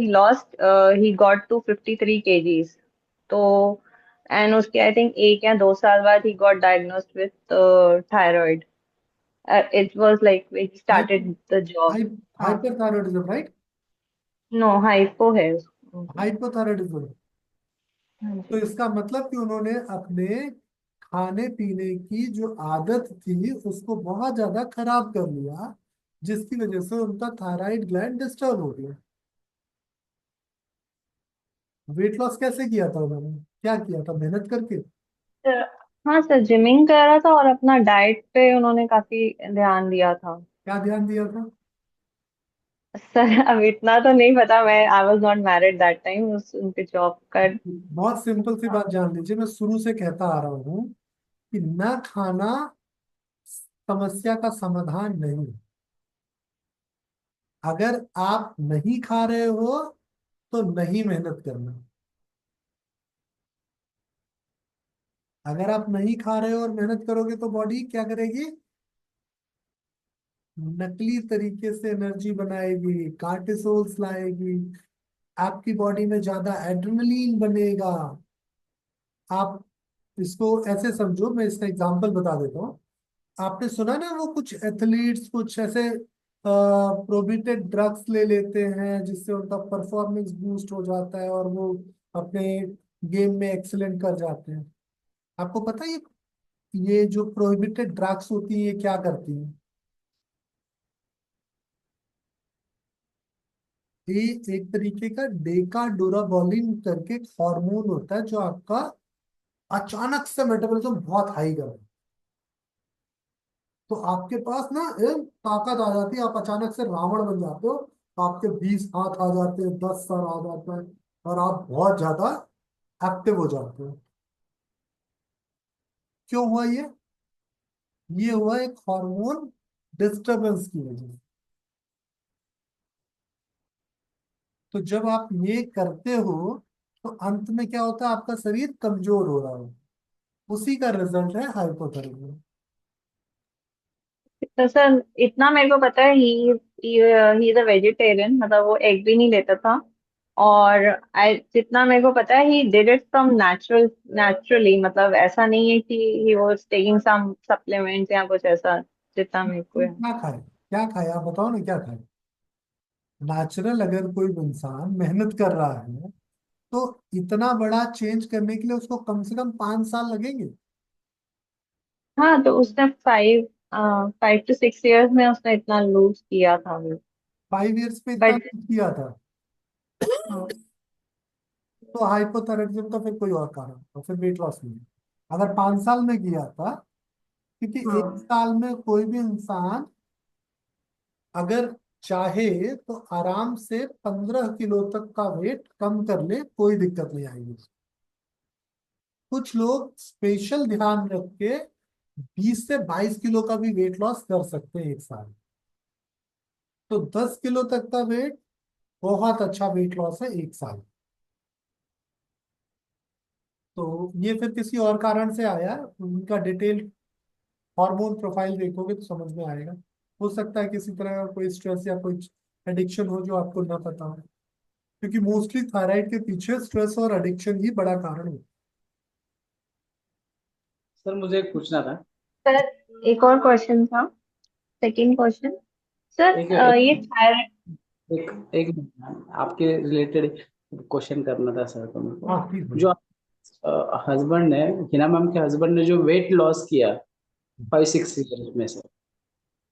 he got to 53 kgs। तो एंड उसके आई थिंक 1 या 2 साल बाद he got diagnosed with thyroid. It was like he hyper started the job। हाँ। Hyperthyroidism, right? नो, हाइपो है उनको। हाइपोथायरॉइडिज्म। हाँ तो जी। इसका मतलब कि उन्होंने अपने खाने पीने की जो आदत थी उसको बहुत ज्यादा खराब कर लिया, जिसकी वजह से उनका थायराइड ग्लैंड डिस्टर्ब हो गया। वेट लॉस कैसे किया था उन्होंने? क्या किया था? मेहनत करके? सर हाँ सर, जिमिंग कर रहा था और अपना डाइट पे उन्होंने काफी ध्यान दिया था। क्या ध्यान दिया था? सर अब इतना तो नहीं पता, मैं I was not married that time, उस उनके जॉब का। बहुत सिंपल सी बात जान लीजिए, मैं शुरू से कहता आ रहा हूँ कि न खाना समस्या का समाधान नहीं। अगर आप नहीं खा रहे हो तो नहीं मेहनत करना। अगर आप नहीं खा रहे हो और मेहनत करोगे तो बॉडी क्या करेगी? नकली तरीके से एनर्जी बनाएगी, कार्टिसोल्स लाएगी, आपकी बॉडी में ज्यादा एड्रेनलिन बनेगा। आप इसको ऐसे समझो, मैं इसका एग्जांपल बता देता हूँ। आपने सुना ना, वो कुछ एथलीट्स कुछ ऐसे प्रोहिबिटेड ड्रग्स ले लेते हैं जिससे उनका परफॉर्मेंस बूस्ट हो जाता है और वो अपने गेम में एक्सेलेंट कर जाते हैं। आपको पता है ये जो प्रोहिबिटेड ड्रग्स होती है ये क्या करती हैं? ये एक तरीके का डेकाडोराबोलिन करके हार्मोन होता है जो आपका अचानक से मेटाबॉलिज्म बहुत हाई कर देता है। तो आपके पास ना एक ताकत आ जाती है, आप अचानक से रावण बन जाते हो। आपके 20 हाथ आ जाते हैं, 10 सर आ जाता है और आप बहुत ज्यादा एक्टिव हो जाते हो। क्यों हुआ ये हुआ एक हार्मोन डिस्टरबेंस की वजह से। तो जब आप ये करते हो तो अंत में क्या होता है, आपका शरीर कमजोर हो रहा है, उसी का रिजल्ट है हाइपोथायराइडिज्म। तो सर इतना मेरे को पता है, ही इज अ वेजिटेरियन, मतलब वो एग भी नहीं लेता था। और जितना मेरे को पता है, he did it from naturally, मतलब ऐसा नहीं है कि he was taking some supplements या कुछ ऐसा, जितना मेरे को है। क्या खाए, क्या खाए, आप बताओ ना क्या खाए। नेचुरल अगर कोई इंसान मेहनत कर रहा है तो इतना बड़ा चेंज करने के लिए उसको कम से कम 5 साल लगेंगे। हाँ, तो उसने 5 to 6 years में उसने इतना लूज किया था। 5 इयर्स में इतना बट नहीं किया था। तो हाइपोथायराइडिज्म का फिर कोई और कारण था, फिर वेट लॉस नहीं है। अगर 5 साल में किया था, क्योंकि एक हाँ, साल में कोई भी इंसान अगर चाहे तो आराम से 15 किलो तक का वेट कम कर ले, कोई दिक्कत नहीं आएगी। कुछ लोग स्पेशल ध्यान रख के 20 से 22 किलो का भी वेट लॉस कर सकते हैं एक साल। तो 10 किलो तक का वेट बहुत अच्छा वेट लॉस है एक साल। तो ये फिर किसी और कारण से आया, उनका डिटेल हार्मोन प्रोफाइल देखोगे तो समझ में आएगा। हो सकता है किसी तरह का कोई स्ट्रेस या कोई एडिक्शन हो जो आपको ना पता हो, क्योंकि मोस्टली थायराइड के पीछे स्ट्रेस और एडिक्शन ही बड़ा कारण है। सर मुझे एक पूछना था। सर एक और क्वेश्चन था, सेकंड क्वेश्चन। सर एक एक ये थायराइड। एक, एक मिनट, आपके रिलेटेड क्वेश्चन करना था सर को मेरे हाँ को। प्लीज बोलिए। जो हस्बैंड ने, हिना मैम के हस्बैंड ने जो वेट लॉस किया 5-6 ईयर में से,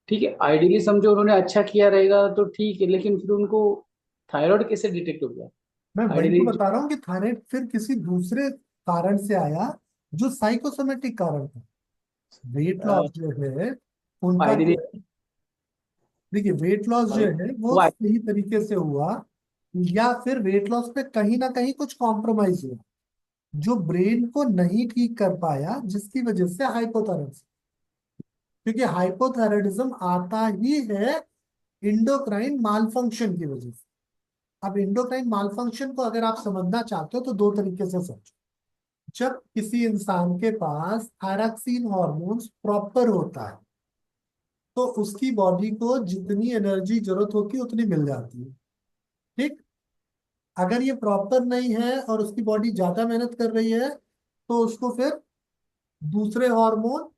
ठीक है, आइडियली समझो उन्होंने अच्छा किया रहेगा तो ठीक है, लेकिन फिर उनको थायराइड कैसे डिटेक्ट हो गया? मैं वही तो आइडियली बता रहा हूँ कि थायराइड फिर किसी दूसरे कारण से आया जो साइकोसोमेटिक कारण था। वेट लॉस जो है उनका आइडियली जो, देखिए वेट लॉस जो है वो वो सही तरीके से हुआ, या फिर वेट लॉस पे कहीं ना कहीं कुछ कॉम्प्रोमाइज हुआ जो ब्रेन को नहीं ठीक कर पाया, जिसकी वजह से हाइपोथायराइडिज्म। क्योंकि हाइपोथायराइडिज्म आता ही है इंडोक्राइन मालफंक्शन की वजह से। अब इंडोक्राइन मालफंक्शन को अगर आप समझना चाहते हो तो दो तरीके से समझो। जब किसी इंसान के पास थायरॉक्सिन हॉर्मोन्स प्रॉपर होता है तो उसकी बॉडी को जितनी एनर्जी जरूरत होती है उतनी मिल जाती है। ठीक। अगर ये प्रॉपर नहीं है और उसकी बॉडी ज्यादा मेहनत कर रही है तो उसको फिर दूसरे हार्मोन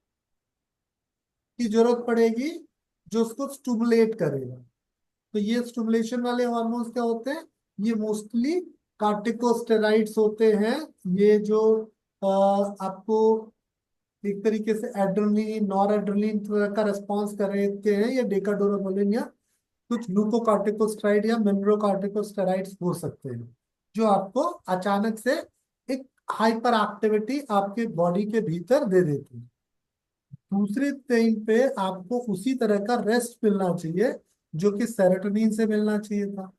की जरूरत पड़ेगी जो उसको स्टिमुलेट करेगा। तो ये स्टिमुलेशन वाले हार्मोन्स क्या होते हैं, ये मोस्टली कार्टिकोस्टेरॉइड्स होते हैं। ये जो आपको एक तरीके से एड्रेनलिन नॉर एड्रेनलिन का रेस्पॉन्स कर रहे हैं, या डेकाडोरामोलिन या कुछ ग्लूकोकार्टिकोस्टेरॉइड या मिनरोकार्टिकोस्टेरॉइड्स हो सकते हैं, जो आपको अचानक से एक हाइपर एक्टिविटी आपके बॉडी के भीतर दे देती है। दूसरे टाइम पे आपको उसी तरह का रेस्ट मिलना चाहिए जो कि सेरोटोनिन से मिलना चाहिए था।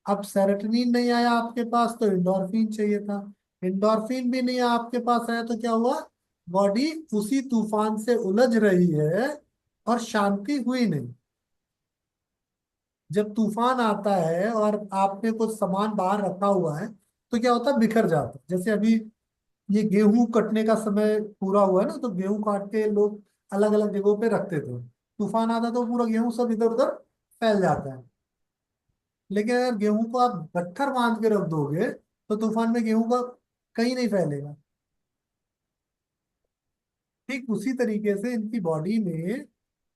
अब सेरोटोनिन नहीं आया आपके पास तो इंडोर्फिन चाहिए था। इंडोर्फिन भी नहीं आपके पास आया तो क्या हुआ, बॉडी उसी तूफान से उलझ रही है और शांति हुई नहीं। जब तूफान आता है और आपने कुछ सामान बाहर रखा हुआ है तो क्या होता है, बिखर जाता है। जैसे अभी ये गेहूं कटने का समय पूरा हुआ है ना, तो गेहूं काट के लोग अलग अलग जगहों पे रखते थे। तूफान आता तो पूरा गेहूं सब इधर उधर फैल जाता है। लेकिन अगर गेहूं को आप गट्ठर बांध के रख दोगे तो तूफान में गेहूं का कहीं नहीं फैलेगा। ठीक उसी तरीके से इनकी बॉडी में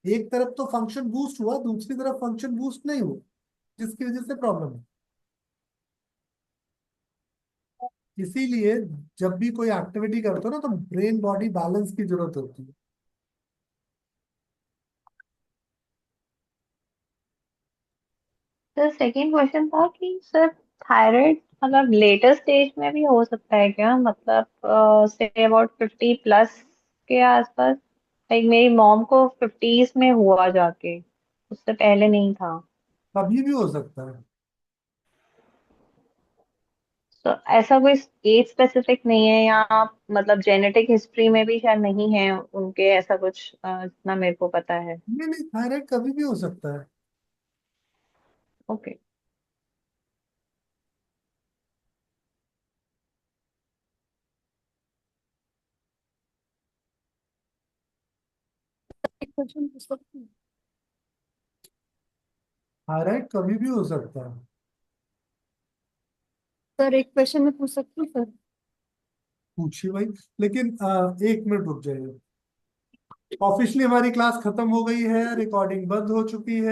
एक तरफ तो फंक्शन बूस्ट हुआ, दूसरी तरफ फंक्शन बूस्ट नहीं हुआ, जिसकी वजह से प्रॉब्लम है। इसीलिए जब भी कोई एक्टिविटी करते हो ना तो ब्रेन बॉडी बैलेंस की जरूरत होती है। सर सेकंड क्वेश्चन था कि सर थायराइड मतलब लेटर स्टेज में भी हो सकता है क्या, मतलब से अबाउट 50 प्लस के आसपास। लाइक मेरी मॉम को 50s में हुआ जाके, उससे पहले नहीं था। कभी भी हो सकता है। तो ऐसा कोई एज स्पेसिफिक नहीं है, या आप मतलब जेनेटिक हिस्ट्री में भी शायद नहीं है उनके, ऐसा कुछ जितना मेरे को पता है। नहीं नहीं, थायराइड कभी भी हो सकता है। ओके। एक क्वेश्चन पूछ सकती हूँ? थायराइड कभी भी हो सकता है। सर एक क्वेश्चन मैं पूछ सकती हूँ सर? पूछिए भाई, लेकिन 1 मिनट रुक जाइए। ऑफिशियली हमारी क्लास खत्म हो गई है, रिकॉर्डिंग बंद हो चुकी है।